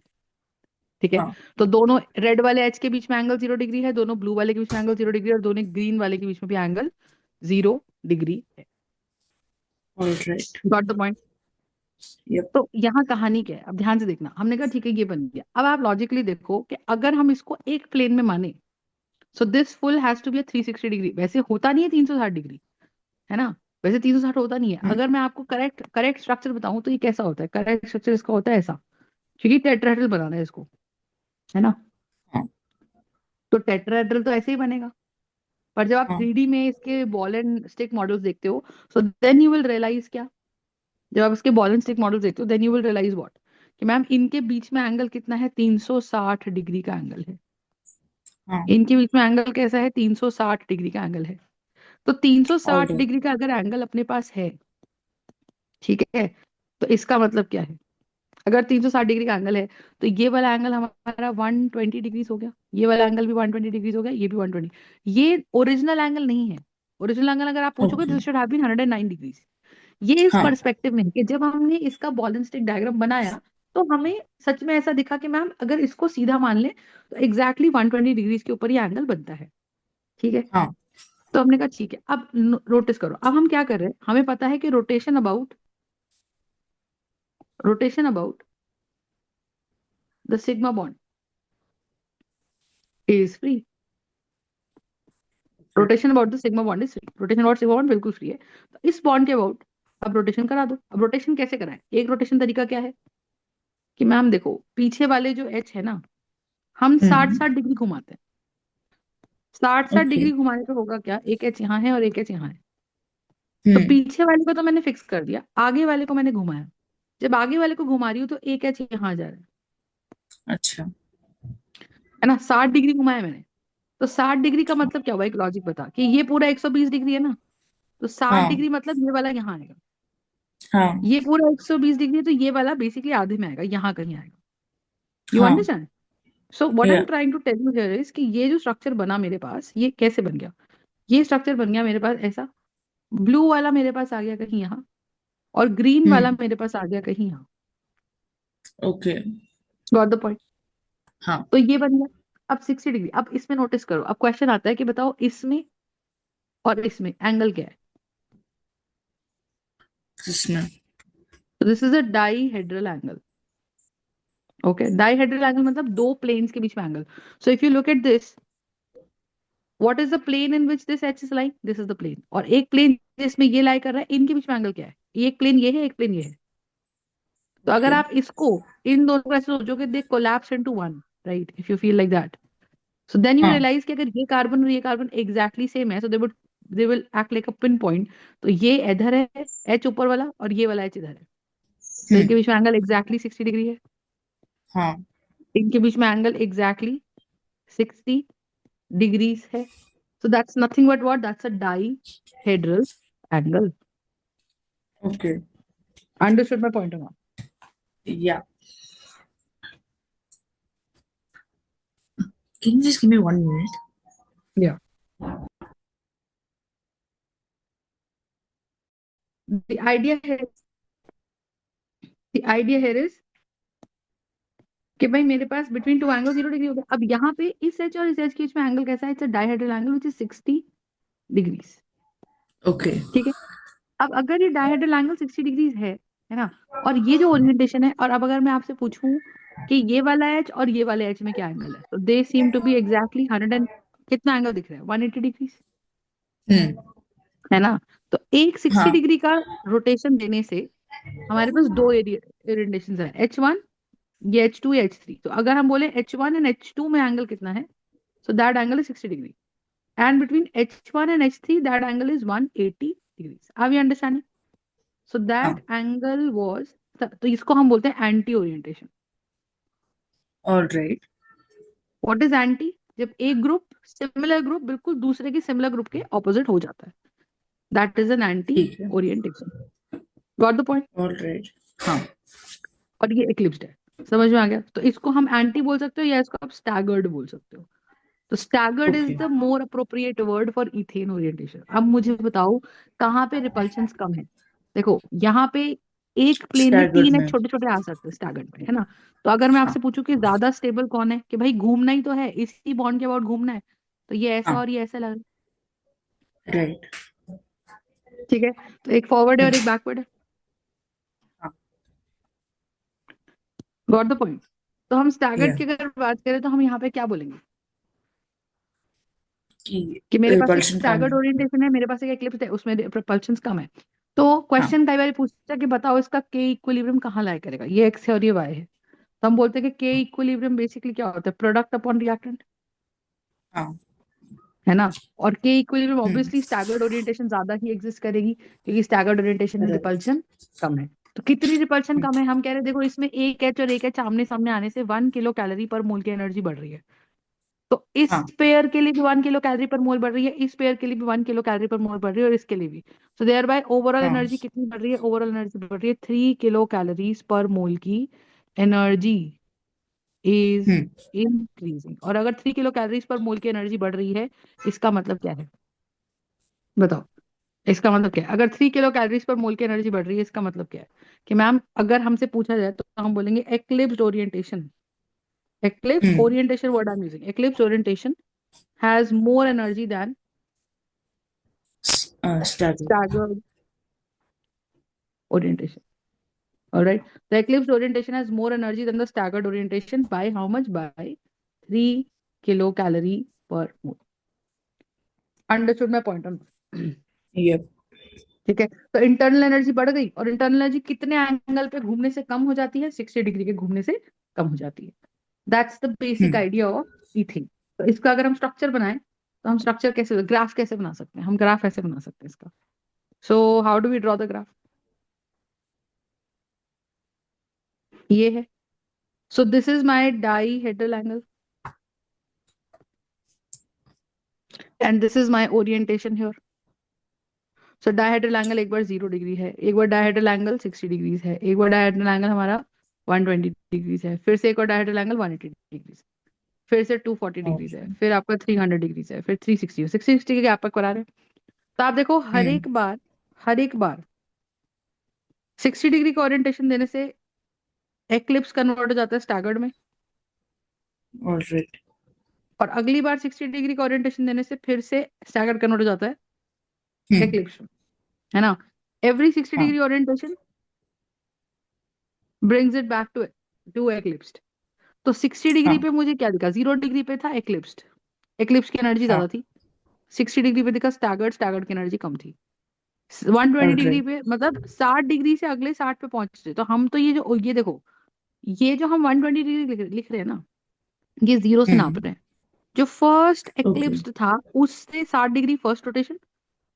ठीक है। हाँ। तो दोनों रेड वाले एच के बीच में एंगल 0 डिग्री है, दोनों ब्लू वाले के बीच में एंगल 0 डिग्री, और दोनों ग्रीन वाले के बीच में भी एंगल 0 डिग्री है। Alright. Got the point. Yup. तो यहाँ कहानी क्या है, अब ध्यान से देखना, हमने कहा ठीक है ये बन गया, अब आप लॉजिकली देखो कि अगर हम इसको एक प्लेन में माने, so this full has to be 360 degree, वैसे होता नहीं है 360 डिग्री, है ना, वैसे 360 होता नहीं है। हम्म। अगर मैं आपको करेक्ट करेक्ट स्ट्रक्चर बताऊं तो ये कैसा होता है, करेक्ट स्ट्रक्चर इसका होता है ऐसा, क्योंकि टेट्राहेड्रल बनाना है इसको, है ना। हाँ। तो टेट्राहेड्रल तो ऐसे ही बनेगा, पर जब आप हाँ। 3D में इसके बॉल एंड स्टिक मॉडल्स देखते हो, so then you will realise क्या, जब आप इसके बॉल एंड स्टिक मॉडल देखते हो, then you will realise what, कि मैम इनके बीच में एंगल कितना है, 360 डिग्री का एंगल है। हाँ। इनके बीच में एंगल कैसा है, 360 डिग्री का एंगल है। तो ऑल 360 राइट। डिग्री का अगर एंगल अपने पास है, ठीक है, तो इसका मतलब क्या है, अगर 360 डिग्री का एंगल है, तो ये वाला एंगल हमारा 120 डिग्रीज हो गया, ये वाला एंगल भी 120 डिग्रीज हो गया, ये भी 120। ये ओरिजिनल एंगल नहीं है। ओरिजिनल एंगल अगर आप पूछोगे, okay. This should have been 109 degrees. ये इस हाँ। पर्सपेक्टिव में है कि जब हमने इसका बॉल एंड स्टिक डायग्राम बनाया, तो हमें सच में ऐसा दिखा कि मैम अगर इसको सीधा मान ले, तो एग्जैक्टली 120 डिग्रीज के ऊपर ये एंगल बनता है। ठीक है। हाँ। तो हमने कहा ठीक है, अब नोटिस करो, अब हम क्या कर रहे हैं, हमें पता है कि rotation about the sigma bond is free. Okay. Rotation about the sigma bond is free, rotation about sigma bond बिल्कुल फ्री है। तो इस बॉन्ड के अबाउट अब रोटेशन करा दो। अब रोटेशन कैसे कराएं, एक रोटेशन तरीका क्या है कि मैम देखो, पीछे वाले जो एच है ना, हम साठ हम्म। साठ डिग्री घुमाते हैं। साठ साठ ओके। डिग्री घुमाने पे होगा क्या, एक एच यहाँ है और एक एच यहाँ है। तो हम्म। पीछे वाले को तो मैंने फिक्स कर दिया, आगे वाले को मैंने घुमाया। जब आगे वाले को घुमा रही हूँ, तो एक एच यहाँ जा रहा अच्छा। है ना, 60 डिग्री घुमाया मैंने। तो 60 डिग्री का मतलब क्या हुआ, एक लॉजिक बता कि ये पूरा 120 डिग्री है ना, तो साठ हाँ। डिग्री मतलब ये वाला यहाँ आएगा। हाँ। ये पूरा 120 डिग्री है, तो ये वाला बेसिकली आधे में आएगा, यहाँ कहीं आएगा। यू हाँ। Understand. So what I yeah. Am trying to tell you here is कि ये जो स्ट्रक्चर बना मेरे पास, ये कैसे बन गया। ये स्ट्रक्चर बन गया मेरे पास ऐसा, ब्लू वाला मेरे पास आ गया कहीं यहाँ, और ग्रीन वाला हम्म। मेरे पास आ गया कहीं यहाँ। ओके। Got the point. हाँ। तो ये बन गया। अब 60 डिग्री, अब इसमें नोटिस करो, अब क्वेश्चन आता है कि बताओ इसमें और इसमें एंगल क्या है। जिसमें। तो this is a dihedral angle. Okay, dihedral angle मतलब दो प्लेन्स के बीच में angle. So if you look at this, what is the plane in which this H is lying, this is the plane, और एक प्लेन जिसमें ये लाई कर रहा है, इनके बीच में एंगल क्या है, एक प्लेन ये है, एक प्लेन ये है। तो अगर ओके। आप इसको, इन दोनों को ऐसे सोचोगे, they collapse into one, right, if you feel like that. So then you हाँ। रियलाइज कि अगर ये कार्बन और ये कार्बन एग्जैक्टली सेम है, so they will act like a pin point. तो ये इधर है एच ऊपर वाला, और ये वाला एच इधर है। तो इनके हम्म। बीच में एंगल एग्जैक्टली 60 डिग्री है। हाँ। इनके बीच में एंगल एग्जैक्टली 60 डिग्रीज है। So that's nothing but what, that's a dihedral angle. Okay. Understood my point और या। Can you just give me 1 minute? Not. The idea here, the idea here is कि भाई मेरे पास बिटवीन टू एंगल 0 डिग्री हो गया। अब यहाँ पे इस एच और इस एच के बीच में एंगल कैसा है, it's a dihedral angle which is 60 degrees. Okay. ठीक है। अब अगर ये डायहेड्रल एंगल 60 डिग्रीज है ना, और ये जो ओरिएंटेशन है, और अब अगर मैं आपसे पूछूं कि ये वाला एच और ये वाले एच में क्या एंगल है, तो they seem to be exactly 100 and कितना एंगल दिख रहा है, 180 डिग्रीज, हम्म। है ना। तो एक 60 हाँ। डिग्री का रोटेशन देने से हमारे पास दो ओरिएंटेशन है, H1, ये H2 या H3। तो अगर हम बोले H1 एंड H2 में एंगल कितना है, so that angle is 60 degree, and between H1 and H3 that angle is 180 degrees. Are we understanding? So हाँ। that angle was, तो इसको हम बोलते हैं anti orientation. All right. What is anti, जब एक ग्रुप, सिमिलर ग्रुप बिल्कुल दूसरे के सिमिलर ग्रुप के ऑपोजिट हो जाता है, दैट इज एन एंटी ठीक है। Orientation. Got the point. All right. हाँ। और ये इक्लिप्स्ड है, समझ में आ गया। तो इसको हम एंटी बोल सकते हो, या इसको आप स्टैगर्ड बोल सकते हो। तो staggered is okay. The more appropriate word for ethane orientation. अब मुझे बताओ कहाँ पे रिपल्शन कम है। देखो यहाँ पे एक प्लेन में स्टैगर्ड तीन में। एच छोटे छोटे आ सकते हैं स्टैगर्ड में, है ना। तो अगर मैं हाँ। आपसे पूछूं कि ज्यादा स्टेबल कौन है, कि भाई घूमना ही तो है, इसी बॉन्ड के अबाउट घूमना है, तो ये ऐसा हाँ। और ये ऐसा लग रहा राइट। है। ठीक है। तो एक फॉरवर्ड है और एक बैकवर्ड है। हाँ। Got the point. तो हम स्टैगर्ड या। की अगर बात करें, तो हम यहाँ पे क्या बोलेंगे कि कि मेरे पास एक रिपल्शन कम स्टैगर्ड है। ओरिएंटेशन है, मेरे पास एक एक्लिप्स है, उसमें रिपल्शन कम है। तो हाँ। क्वेश्चन कई बार पूछता कि बताओ इसका के इक्विलिब्रियम कहाँ लाई करेगा, ये एक्स है और ये वाई है। तो हम बोलते हैं कि के इक्विलिब्रियम बेसिकली क्या होता है, प्रोडक्ट अपॉन रिएक्टेंट, हाँ। है ना। और के इक्विलिब्रियम हम्म। ऑब्वियसली स्टैगर्ड ओरिएंटेशन ज्यादा ही एग्जिस्ट करेगी, क्योंकि स्टैगर्ड ओरिएंटेशन में राइट। रिपल्शन कम है। तो कितनी रिपल्शन कम है, हम कह रहे हैं देखो, इसमें एक एच और एक एच आमने सामने आने से 1 किलो कैलोरी पर मोल की एनर्जी बढ़ रही है। तो इस हाँ पेयर के लिए भी 1 किलो कैलोरी पर मोल बढ़ रही है, इस पेयर के लिए भी 1 किलो कैलोरी पर मोल बढ़ रही है, और इसके लिए भी। सो देयर बाय ओवरऑल हाँ। एनर्जी कितनी बढ़ रही है? ओवरऑल एनर्जी बढ़ रही है 3 किलो कैलोरीज पर मोल की एनर्जी इज हम्म इंक्रीजिंग। और अगर 3 किलो कैलोरीज पर मोल की एनर्जी बढ़ रही है, इसका मतलब क्या है? बताओ। इसका मतलब क्या है? अगर 3 किलो कैलोरीज पर मोल की एनर्जी बढ़ रही है, इसका मतलब क्या है? कि मैम, अगर हमसे पूछा जाए तो हम बोलेंगे eclipsed orientation. Eclipse hmm orientation word I am using, eclipse orientation has more energy than start. staggered orientation. All right. The eclipsed orientation has more energy than the staggered orientation by how much? By 3 kilocalorie per mole. Understood my point on this? Yup. ठीक है। तो internal energy बढ़ गई, और internal energy कितने angle पे घूमने से कम हो जाती है? 60 डिग्री के घूमने से कम हो जाती है। That's the basic hmm idea of ईथिंग। तो इसका अगर हम स्ट्रक्चर बनाए, तो हम स्ट्रक्चर कैसे, ग्राफ कैसे बना सकते हैं? हम ग्राफ ऐसे बना सकते हैं इसका। So how do we draw the graph? ये है। So this is my dihedral angle and this is my orientation here. So dihedral angle एक बार 0 डिग्री है, एक बार dihedral angle 60 डिग्रीज है, एक बार dihedral angle हमारा 120 डिग्रीज है, फिर से एक और dihedral angle 180 डिग्रीज, फिर से 240 डिग्रीज है, ओके। फिर आपका 300 डिग्रीज है, फिर 360, 60 के गैप पर करा रहे हैं। तो आप देखो, हम्म हर एक बार 60 डिग्री का ओरिएंटेशन देने से एक्लिप्स कन्वर्ट हो जाता है स्टैगर्ड में, ऑलराइट। और अगली बार 60 डिग्री का ओरिएंटेशन देने से फिर से स्टैगर्ड कन्वर्ट हो जाता है हम्म एक्लिप्स में, है ना? एवरी सिक्सटी हाँ degree orientation brings it back to eclipsed. तो 60 डिग्री हाँ पे मुझे क्या दिखा? 0 डिग्री पे था एक्लिप्स्ड, एक्लिप्स की एनर्जी हाँ। ज्यादा थी। 60 डिग्री पे दिखा स्टैगर्ड, स्टैगर्ड की एनर्जी कम थी। 120 डिग्री ऑलराइट। पे मतलब 60 डिग्री से अगले 60 पे पहुंच रहे। तो हम तो ये देखो, ये जो हम 120 डिग्री लिख रहे हैं ना, ये जीरो से नाप हम्म रहे हैं। जो फर्स्ट ओके। एक्लिप्स्ड था, उससे 60 डिग्री फर्स्ट रोटेशन,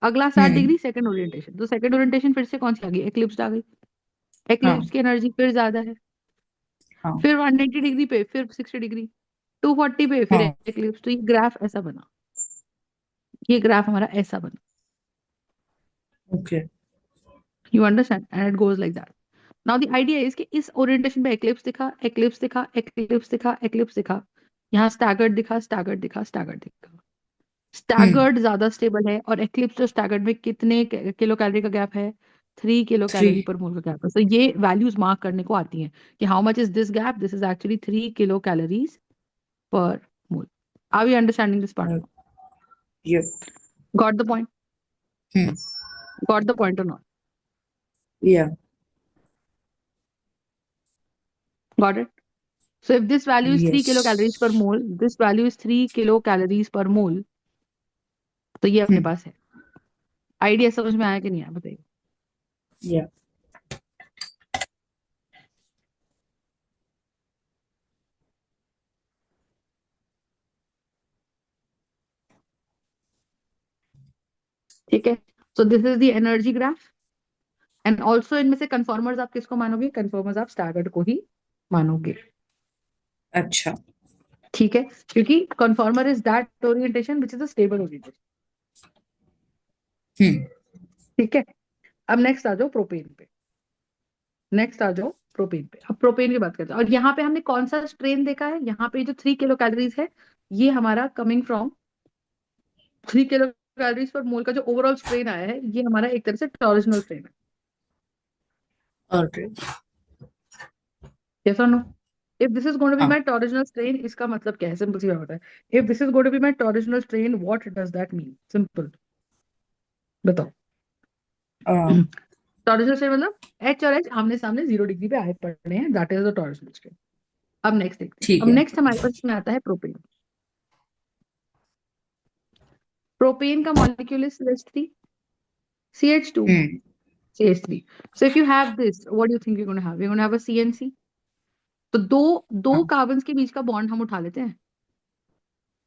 अगला साठ हम्म डिग्री सेकंड ओरिएंटेशन। तो सेकंड ओरिएंटेशन फिर से कौन सी आ गई? एक्लिप्स्ड आ गई। एक्लिप्स हाँ की एनर्जी फिर ज्यादा है। हाँ फिर 180 डिग्री पे फिर 60 डिग्री, 240 पे फिर हाँ। एक्लिप्स। तो ये ग्राफ ऐसा बना, ये ग्राफ हमारा ऐसा बना। Okay. You understand? And it goes like that. Now the idea is कि इस ओरिएंटेशन पे एक्लिप्स दिखा, एक्लिप्स दिखा, एक्लिप्स दिखा, एक्लिप्स दिखा, यहाँ स्टैगर्ड दिखा, स्टैगर्ड दिखा, स्टैगर्ड दिखा। हम्म स्टैगर्ड ज्यादा स्टेबल है, और एक्लिप्स तो स्टैगर्ड में कितने किलो कैलोरी का गैप है? 3 किलो 3। कैलोरी पर मोल का गैप है। तो ये वैल्यूज मार्क करने को आती हैं कि how much is this gap? This is actually 3 kilo calories per mole. Are we understanding this part now? Yup. Got the point? Hmm Got the point or not? या। Got it? So if this value is 3 yes. kilocalories per mole, this value is 3 kilocalories per mole, तो ये अपने हम्म पास है। Idea समझ में आया कि नहीं आया? बताइए। या। ठीक है। So this is the energy graph. And also इनमें से कन्फर्मर्स आप किसको मानोगे? कन्फर्मर्स आप स्टैगर्ड को ही मानोगे। अच्छा। ठीक है, क्योंकि conformer is that orientation which is a stable orientation. Hmm ठीक है। अब नेक्स्ट आ जाओ प्रोपेन पे। नेक्स्ट आ जाओ प्रोपेन पे। अब प्रोपेन की बात करते हैं, और यहाँ पे हमने कौन सा स्ट्रेन देखा है? यहाँ पे जो 3 किलो कैलोरीज है, ये हमारा कमिंग फ्रॉम 3 किलो कैलोरीज पर मोल का जो ओवरऑल स्ट्रेन आया है, ये हमारा एक तरह से टॉरिजनल स्ट्रेन है। ऑलराइट। यस और no? If this is going to be हाँ। माय टॉरिजनल स्ट्रेन, इसका मतलब क्या है? सिंपल सी बात है। If this is going to be my torsional strain, what does that mean? Simple, बताओ। अ, टॉरिजनल स्ट्रेन मतलब एच और एच आमने सामने 0 डिग्री पे आए पड़े हैं, that is the torsional strain. अब नेक्स्ट देखते हैं। ठीक अब है। नेक्स्ट हमारे पास इसमें आता है प्रोपेन। प्रोपेन का molecule is CH3, CH2, hmm CH3. So if you have this, what do you think you're going to have? You're going to have a CNC. तो दो दो हाँ। कार्बन्स के बीच का बॉन्ड हम उठा लेते हैं,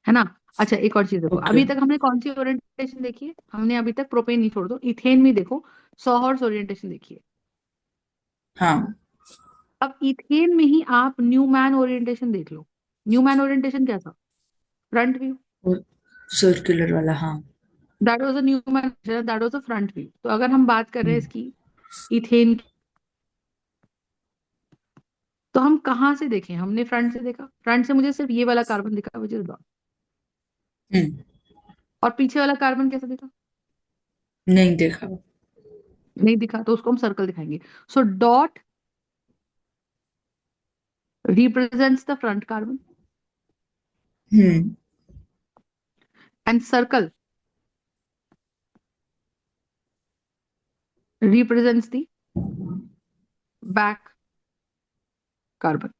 है ना? अच्छा, एक और चीज देखो, ओके। अभी तक हमने कौन सी ओरिएंटेशन देखी है? हमने अभी तक प्रोपेन नहीं, छोड़ दो, इथेन में देखो, सॉहर्स ओरिएंटेशन देखिए। हाँ। अब इथेन में ही आप न्यूमैन ओरिएंटेशन देख लो। न्यूमैन ओरिएंटेशन क्या था? Front view. वो सर्कुलर वाला, हाँ। That was a Newman, that was a front view. तो अगर हम बात कर रहे हैं हम्म। इसकी इथेन की, तो हम कहाँ से देखें? हमने फ्रंट से देखा, फ्रंट से मुझे सिर्फ ये वाला कार्बन दिखा विच इज डॉट, हम्म। और पीछे वाला कार्बन कैसा दिखा? नहीं देखा। नहीं दिखा, तो उसको हम सर्कल दिखाएंगे। So dot represents the front carbon hmm. and circle represents the back carbon.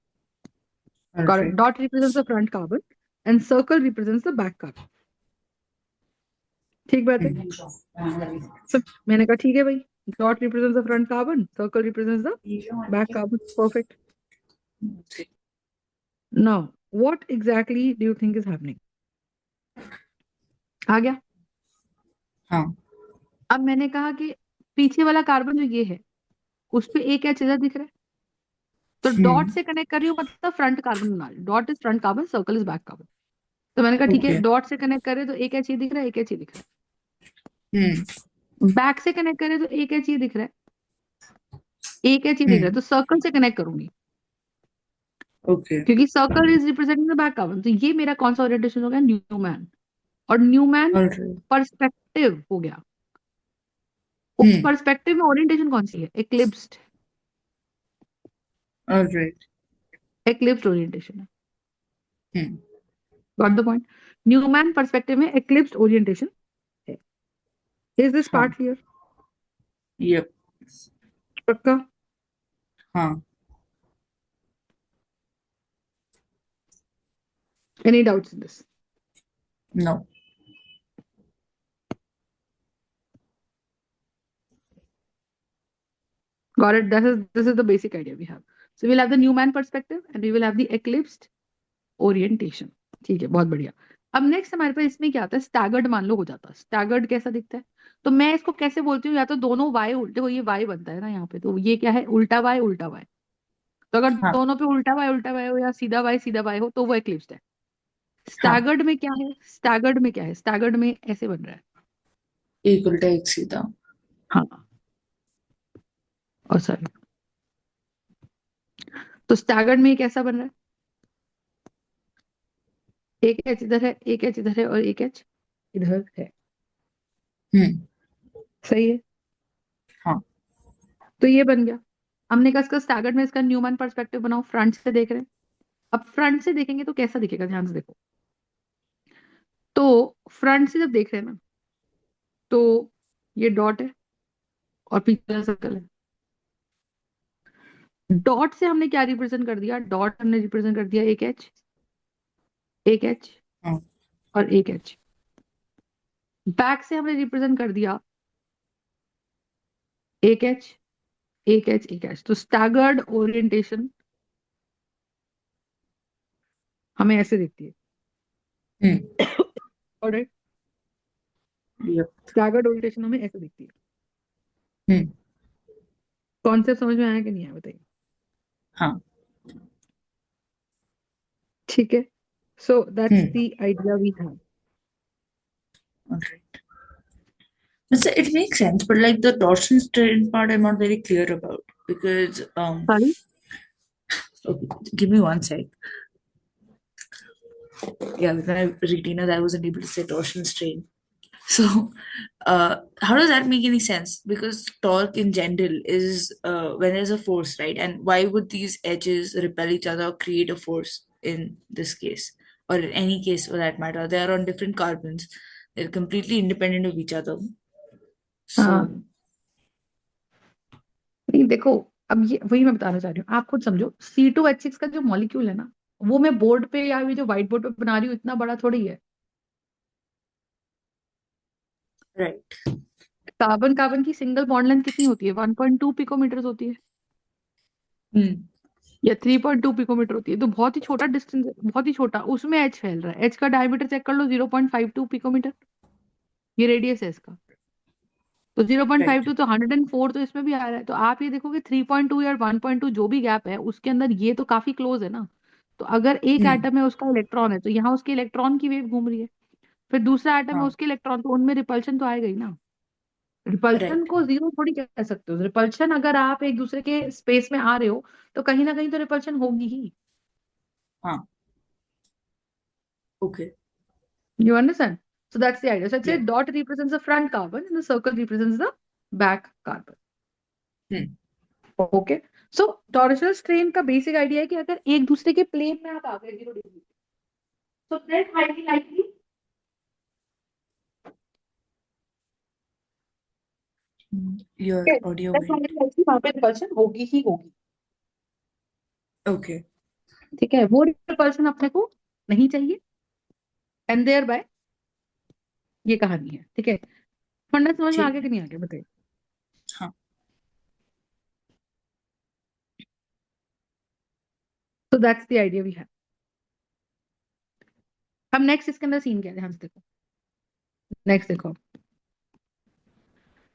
Got it? Alright. Dot represents the front carbon and circle represents the back carbon. ठीक बात है? So मैंने कहा ठीक है भाई, dot represents the front carbon, circle represents the back carbon. Perfect. Now, what exactly do you think is happening? आ गया? हाँ। अब मैंने कहा कि पीछे वाला कार्बन जो ये है, उस पे एक एच इधर दिख रहा है, तो डॉट हम्म। से कनेक्ट कर रही हूँ, मतलब फ्रंट कार्बन बना रही हूँ। Dot is front carbon, circle is back carbon. तो मैंने कहा ठीक है, ओके। डॉट से कनेक्ट करे तो एक एच ये दिख रहा है, एक एच ये दिख रहा हम्म। है। बैक से कनेक्ट करे तो एक एच ये दिख रहा है, एक एच ये दिख रहा है। हम्म। तो सर्कल से कनेक्ट करूंगी, ओके। क्योंकि circle is representing the back carbon. तो ये मेरा कौन सा ओरिएंटेशन हो गया? न्यूमैन। और न्यूमैन ऑलराइट। पर्सपेक्टिव हो गया। उस हम्म। पर्सपेक्टिव में ओरिएंटेशन कौन सी है? एक्लिप्स्ड। ऑलराइट। एक्लिप्स्ड ओरिएंटेशन है। Hmm. Got the point? Newman perspective में एक्लिप्स्ड ओरिएंटेशन है। इज दिस हाँ। Part clear? यप। पक्का? हाँ। Any doubts in this? No. Got it. This is the basic idea we have. So we'll have the Newman perspective and we will have the eclipsed orientation. ठीक है, बहुत बढ़िया। अब next हमारे पास इसमें क्या आता है? स्टैगर्ड मान लो हो जाता है। स्टैगर्ड कैसा दिखता है? तो मैं इसको कैसे बोलती हूँ? या तो दोनों वाई उल्टे हो, ये वाई बनता है ना यहाँ पे, तो ये क्या है? उल्टा वाई उल्टा वाई। तो अगर हाँ। दोनों पे उल्टा वाई हो या सीधा वाई हो, तो वो एक्लिप्स्ड है। हाँ। स्टैगर्ड में क्या है? स्टैगर्ड में क्या है? स्टैगर्ड में ऐसे बन रहा है। एक उल्टा एक सीधा। हाँ, और सॉरी, तो स्टैगर्ड में ये कैसा बन रहा है? एक एच इधर है, एक एच इधर है, और एक एच इधर है। हम्म। सही है? हाँ। तो ये बन गया। हमने कहा इसका स्टैगर्ड में इसका न्यूमैन पर्सपेक्टिव बनाओ, फ्रंट से देख रहे हैं। अब फ्रंट से देखेंगे तो कैसा दिखेगा? ध्यान से देखो। तो फ्रंट से जब देख रहे हैं ना, तो ये डॉट है और पीछे सर्कल है। डॉट से हमने क्या रिप्रेजेंट कर दिया? डॉट हमने रिप्रेजेंट कर दिया एक एच, एक एच, हाँ। और एक एच। बैक से हमने रिप्रेजेंट कर दिया एक एच, एक एच, एक एच। तो स्टैगर्ड ओरिएंटेशन हमें ऐसे दिखती है। हम्म। ऑलराइट? यप। स्टैगर्ड ओरिएंटेशन हमें ऐसे दिखती है। हम्म। कॉन्सेप्ट समझ में आया कि नहीं आया बताइए? हाँ। ठीक है, so that's hmm. The idea we have. Alright. It makes sense, but like the torsion strain part, I'm not very clear about because sorry? okay, give me one sec. Yeah, when I retinal, I wasn't able to say torsion strain. So, how does that make any sense? Because torque in general is when there's a force, right? And why would these edges repel each other or create a force in this case, or in any case for that matter? They are on different carbons. They're completely independent of each other. हाँ, So, नहीं देखो, अब ये वही मैं बताना चाह रही हूँ। आप खुद समझो, C2H6 का जो मॉलिक्यूल है ना, वो मैं बोर्ड पे या ये जो व्हाइट बोर्ड पे बना रही हूँ, इतना बड़ा थोड़ी है। right. कार्बन कार्बन की सिंगल बॉन्ड लेंथ कितनी होती है? 1.2 पिकोमीटर होती है, Hmm. या 3.2 पिकोमीटर होती है। तो बहुत ही छोटा डिस्टेंस है, बहुत ही छोटा। उसमें एच फैल रहा है। एच का डायमीटर चेक कर लो, 0.52 पिकोमीटर। ये रेडियस है इसका। तो Right. 0.52 तो 104 तो इसमें भी आ रहा है। तो आप ये देखो कि 3.2 या 1.2 जो भी गैप है उसके अंदर, ये तो काफी क्लोज है ना। तो अगर एक हम्म। एटम है उसका इलेक्ट्रॉन है तो यहाँ उसके इलेक्ट्रॉन की वेव घूम रही है, फिर दूसरा एटम है हाँ। उसके इलेक्ट्रॉन, तो उनमें रिपल्शन तो आएगा ही ना। Repulsion right. को जीरो थोड़ी कह सकते हो। रिपल्शन, अगर आप एक दूसरे के स्पेस में आ रहे हो तो कहीं ना कहीं तो रिपल्शन होगी ही। हाँ। Okay. You understand? So that's the idea. So it या। says dot represents the front carbon and the circle represents the back carbon. Hmm. Okay. So torsional strain का बेसिक आइडिया है कि अगर एक दूसरे के प्लेन में आप आ गए 0 डिग्री, तो that highly likely, your audio that went. Highly likely वहां पे रिपल्शन होगी ही होगी। ओके। ठीक है, वो रिपल्शन अपने को नहीं चाहिए, एंड देयर बाय ये कहानी है। ठीक है, फंडा समझ में आ ठीक गया कि है। नहीं आ गया बताइए। हाँ। तो that's the idea we have. अब नेक्स्ट इसके अंदर सीन क्या है, ध्यान से देखो। नेक्स्ट देखो,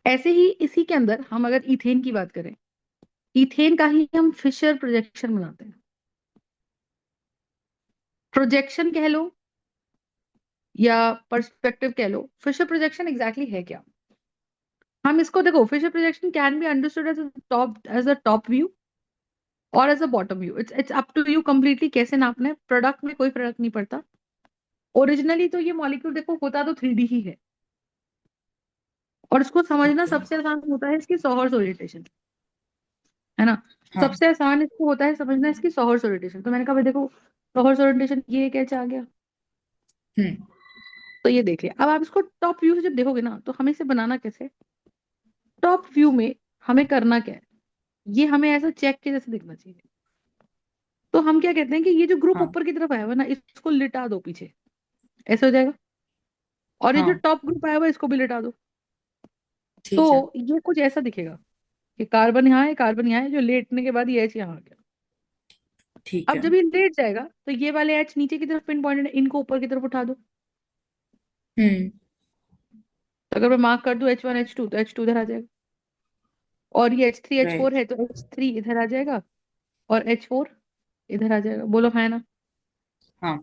ऐसे ही इसी के अंदर हम अगर इथेन की बात करें, इथेन का ही हम फिशर प्रोजेक्शन बनाते हैं। प्रोजेक्शन कह लो या पर्सपेक्टिव कह लो, फिशर प्रोजेक्शन एग्जैक्टली है क्या। हम इसको देखो, Fischer projection can be understood as a top view और as a bottom view. It's up to you completely कैसे नापना है, प्रोडक्ट में कोई फर्क नहीं पड़ता। ओरिजिनली तो ये मॉलिक्यूल देखो होता तो 3D ही है, और इसको समझना ओके। सबसे आसान होता है इसकी सोहर्स ओरिएंटेशन, है ना। हाँ। सबसे आसान इसको होता है समझना इसकी सोहर्स ओरिएंटेशन। तो मैंने कहा भाई देखो, सोहर्स ओरिएंटेशन ये कैसे आ गया, हम्म। तो ये देख लिया। अब आप इसको टॉप व्यू से जब देखोगे ना, तो हमें इसे बनाना कैसे है? टॉप व्यू में हमें करना क्या है, ये हमें ऐसा चेक के जैसे दिखना चाहिए। तो हम क्या कहते हैं कि ये जो ग्रुप हाँ। ऊपर की तरफ आया हुआ है ना, इसको लिटा दो पीछे, ऐसे हो जाएगा। और ये जो हाँ। टॉप ग्रुप आया हुआ है इसको भी लिटा दो। ठीक है। तो ये कुछ ऐसा दिखेगा कि कार्बन यहाँ है, कार्बन यहाँ है, जो लेटने के बाद ये एच यहाँ आ गया। ठीक अब है। जब ये लेट जाएगा तो ये वाले एच नीचे की तरफ पिन पॉइंटेड है, इनको ऊपर की तरफ उठा दो। हम्म। तो अगर मैं मार्क कर दूं H1 H2, तो H2 इधर आ जाएगा। और ये H3 H4 राइट। है तो H3 इधर आ जाएगा, और H4 इधर आ जाएगा। बोलो है ना। हाँ।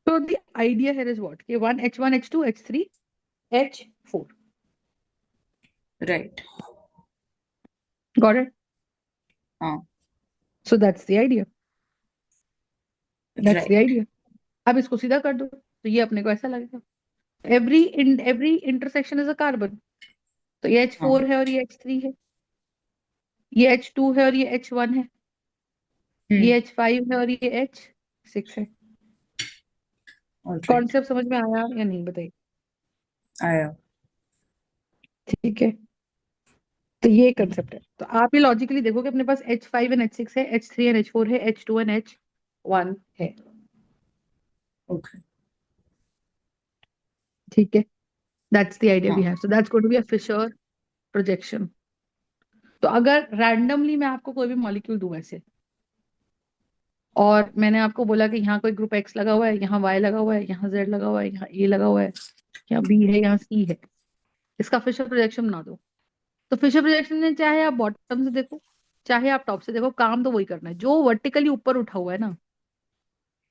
तो the idea here is what, कि one H1 H2 H3 H4। Right. Got it. हाँ। So that's the idea, that's the right. Idea. अब इसको सीधा कर दो तो ये अपने को ऐसा लगेगा, every intersection is a carbon. तो ये H4 हाँ। है और ये H3 है, ये H2 है और ये H1 है, हम्म। ये H5 है और ये H6 है। ऑलराइट। कॉन्सेप्ट समझ में आया या नहीं बताइए। आया। ठीक है, तो ये कंसेप्ट है। तो आप ये लॉजिकली देखो कि अपने पास H5 एंड H6 है, H3 एंड H4 है, H2 एंड H1 है। ओके। ठीक है, दैट्स द आइडिया वी हाँ। Have. So that's going to be a Fisher projection. तो अगर रैंडमली मैं आपको कोई भी मॉलिक्यूल दूं ऐसे, और मैंने आपको बोला कि यहाँ कोई ग्रुप एक्स लगा हुआ है, यहाँ वाई लगा हुआ है, यहाँ जेड लगा हुआ है, यहाँ ए लगा हुआ है, यहाँ बी है, यहाँ सी है, इसका फिशर प्रोजेक्शन बना दो। तो फिशर प्रोजेक्शन में चाहे आप बॉटम से देखो चाहे आप टॉप से देखो, काम तो वही करना है। जो वर्टिकली ऊपर उठा हुआ है ना,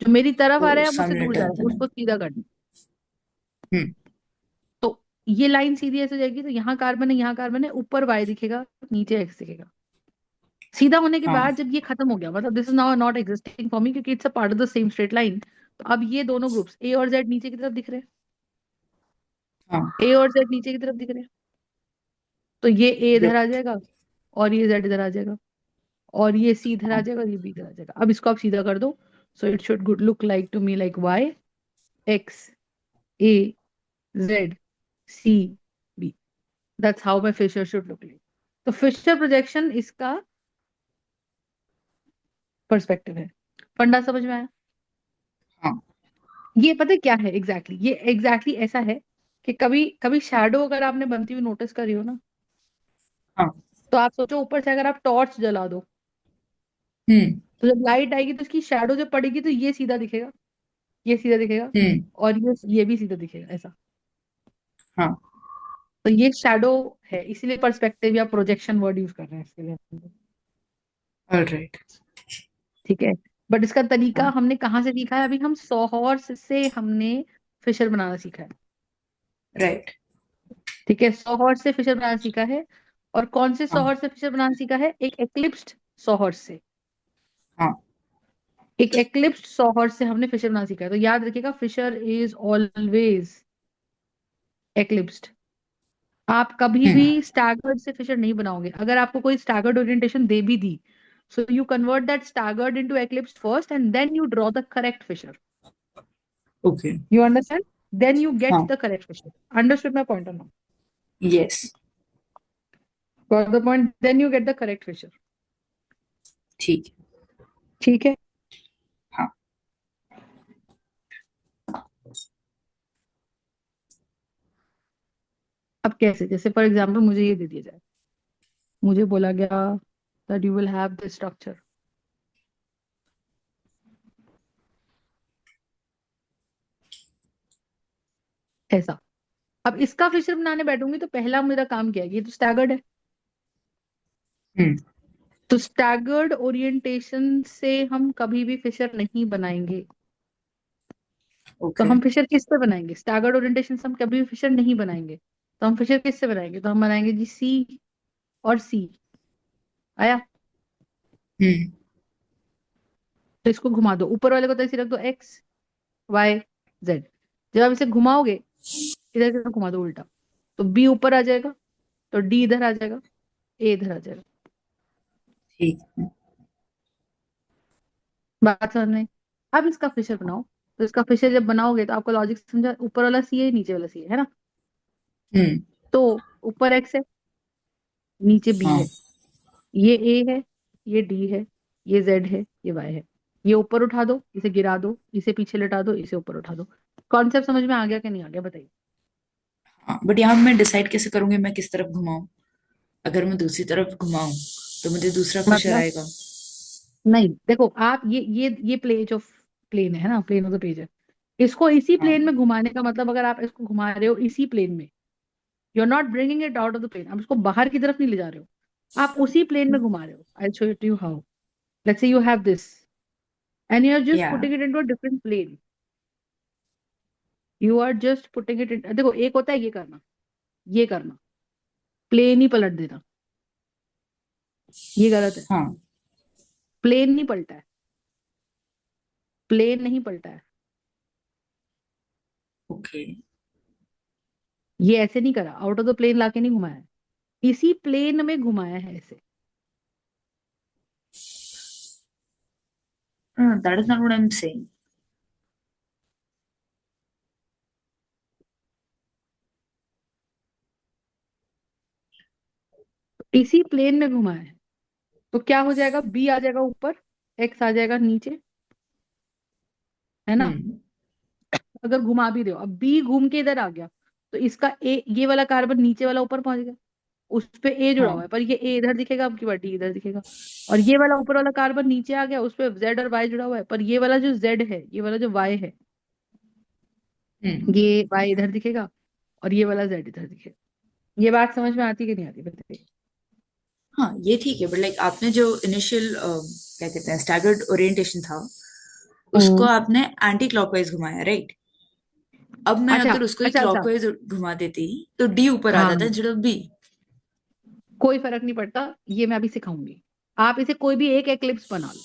जो मेरी तरफ आ वो रहा है, मुझसे सामने दूर जा हटा रहा है, देना। उसको सीधा करना। हम्म। तो ये लाइन सीधी ऐसे जाएगी, तो यहाँ कार्बन है, यहाँ कार्बन है, ऊपर वाई दिखेगा, नीचे एक्स दिखेगा। सीधा होने के हाँ। बाद जब ये खत्म हो गया, मतलब this is now not existing for me, क्योंकि it's a part of the same straight line. तो अब ये दोनों ग्रुप्स ए और जेड नीचे की तरफ दिख रहे हैं, हाँ। ए और जेड नीचे की तरफ दिख रहे हैं। तो ये ए इधर आ यप। जाएगा, और ये जेड इधर आ जाएगा, और ये सी इधर आ हाँ। जाएगा, और ये बी इधर आ जाएगा। अब इसको आप सीधा कर दो। So it should good look like to me like Y X A Z C B. That's how my Fisher should look like. तो फिशर प्रोजेक्शन इसका पर्सपेक्टिव है। फंडा समझ में आया। हाँ। ये पता है क्या है एग्जैक्टली ये एग्जैक्टली ऐसा है कि कभी कभी शैडो अगर आपने बनती हुई नोटिस करी हो ना, हाँ। तो आप सोचो ऊपर से अगर आप टॉर्च जला दो, हम्म। तो जब लाइट आएगी तो इसकी शैडो जब पड़ेगी तो ये सीधा दिखेगा, ये सीधा दिखेगा, हम्म। और ये भी सीधा दिखेगा ऐसा। हाँ। तो ये शैडो है, इसीलिए पर्सपेक्टिव या प्रोजेक्शन वर्ड यूज कर रहे हैं इसके लिए। ऑलराइट। ठीक है। बट इसका तरीका हाँ। हमने कहाँ से सीखा है? अभी हम सॉहॉर्स से हमने फिशर बनाना सीखा है। राइट। ठीक है, सॉहॉर्स से फिशर बनाना सीखा है। और कौन से हाँ। सॉहॉर्स से फिशर बनाना सीखा है? एक एक्लिप्स्ड सॉहॉर्स से। हाँ। एक एक्लिप्स्ड सॉहॉर्स से हमने फिशर बनाना सीखा है। तो याद रखिएगा, फिशर इज ऑलवेज एक्लिप्स्ड। आप कभी भी हम्म। स्टैगर्ड से फिशर नहीं बनाओगे। अगर आपको कोई स्टैगर्ड ओरिएंटेशन दे भी दी, so you convert that staggered into eclipsed first and then you draw the correct Fischer. Okay. You understand? Then you get हाँ। the correct question. Understood my point or not? Yes. Got the point? Then you get the correct question. ठीक है। ठीक है। हाँ। अब कैसे? जैसे for example मुझे ये दे दिया जाए, मुझे बोला गया that you will have this structure ऐसा। अब इसका फिशर बनाने बैठूंगी तो पहला मेरा काम क्या है? ये तो स्टैगर्ड है। हम्म। तो स्टैगर्ड ओरिएंटेशन से हम कभी भी फिशर नहीं बनाएंगे। तो ओके। हम फिशर किस पे बनाएंगे? स्टैगर्ड ओरिएंटेशन से हम कभी भी फिशर नहीं बनाएंगे। तो हम फिशर किस से बनाएंगे? तो हम बनाएंगे जी सी और सी। आया? हम्म। तो इसको घुमा दो, ऊपर वाले को तो ऐसे रख दो, एक्स वाई जेड। जब आप इसे घुमाओगे, इधर की तरफ घुमा दो उल्टा, तो बी ऊपर आ जाएगा, तो डी इधर आ जाएगा, ए इधर आ जाएगा। ठीक है। बात समझ में आई? अब इसका फिशर बनाओ। तो इसका फिशर जब बनाओगे तो आपको लॉजिक समझा, ऊपर वाला सी है, नीचे वाला सी है ना? हम्म। तो ऊपर एक्स है, नीचे बी हाँ। है, ये ए है, ये डी है, ये जेड है, ये वाई है। ये ऊपर उठा दो, इसे गिरा दो, इसे पीछे लटा दो, इसे ऊपर उठा दो। कॉन्सेप्ट समझ में आ गया कि नहीं आ गया, बताइए? हाँ, बट यहाँ मैं डिसाइड कैसे करूंगी मैं किस तरफ घुमाऊं? अगर मैं दूसरी तरफ घुमाऊं तो मुझे दूसरा फिशर मतलब आएगा। नहीं, देखो आप ये प्लेज ऑफ प्लेन है ना, प्लेन ऑफ द पेज है। इसको इसी हाँ। प्लेन में घुमाने का मतलब, अगर आप इसको घुमा रहे हो इसी प्लेन में, you are not bringing it out of the plane, आप इसको बाहर की तरफ नहीं ले जा रहे हो, आप उसी प्लेन में घुमा रहे हो। I show it you how. Let's say you have this and you are just yeah. Putting it into a different plane. You are just putting it in, देखो एक होता है ये करना, ये करना, प्लेन ही पलट देना, ये गलत है। हाँ। प्लेन नहीं पलटा है, प्लेन नहीं पलटा है। ओके। ये ऐसे नहीं करा, आउट ऑफ द प्लेन लाके नहीं घुमाया है, इसी प्लेन में घुमाया है ऐसे। That is not what I am saying. इसी प्लेन में घुमाया है। तो क्या हो जाएगा? बी आ जाएगा ऊपर, एक्स आ जाएगा नीचे, है ना? हम्म। अगर घुमा भी रहे हो, अब बी घूम के इधर आ गया, तो इसका ए, ये वाला कार्बन नीचे वाला ऊपर पहुंच गया, उस पे ए जुड़ा हुआ हाँ। है, पर ये ए इधर दिखेगा, अब की बार डी इधर दिखेगा। और ये वाला ऊपर वाला कार्बन नीचे आ गया, उस पे जेड और वाई जुड़ा हुआ है, पर ये वाला जो जेड है, ये वाला जो वाई है, हम्म। ये वाई इधर दिखेगा, और ये वाला जेड इधर दिखेगा। ये बात समझ में आती कि नहीं आती, बताइए? हाँ, ये ठीक है, बट लाइक आपने जो इनिशियल क्या कहते हैं स्टैगर्ड ओरिएंटेशन था, उसको हम्म। आपने एंटी क्लॉकवाइज घुमाया, राइट? अब मैं अच्छा अगर उसको ही अच्छा अच्छा। क्लॉकवाइज घुमा देती तो डी ऊपर आ जाता हाँ, इंस्टेड ऑफ बी। कोई फर्क नहीं पड़ता, ये मैं अभी सिखाऊंगी। आप इसे कोई भी एक एक्लिप्स बना लो।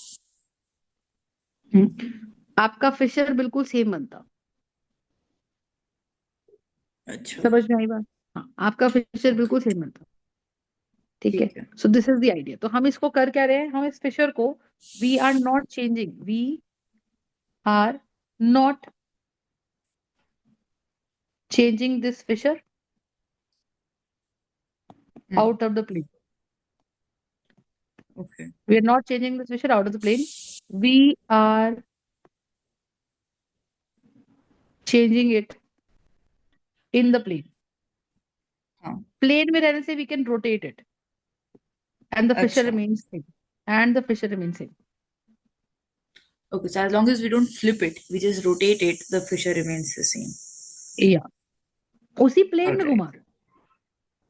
आपका फिशर बिल्कुल सेम बनता। अच्छा। समझ में आई बात? हाँ, आपका फिशर बिल्कुल सेम बनता। ठीक है। ठीक है। So this is the idea. तो हम इसको कर क्या रहे हैं? हम इस फिशर को, we are not changing, we are not changing this Fisher hmm. Out of the plane. Okay. We are not changing this fissure out of the plane. We are changing it in the plane. हाँ। Plane में रहने से we can rotate it and the fissure अच्छा। remains same. And the fissure remains same. Okay, so as long as we don't flip it, we just rotate it, the fissure remains the same. Yeah. उसी plane All में right. घुमा रहे हो,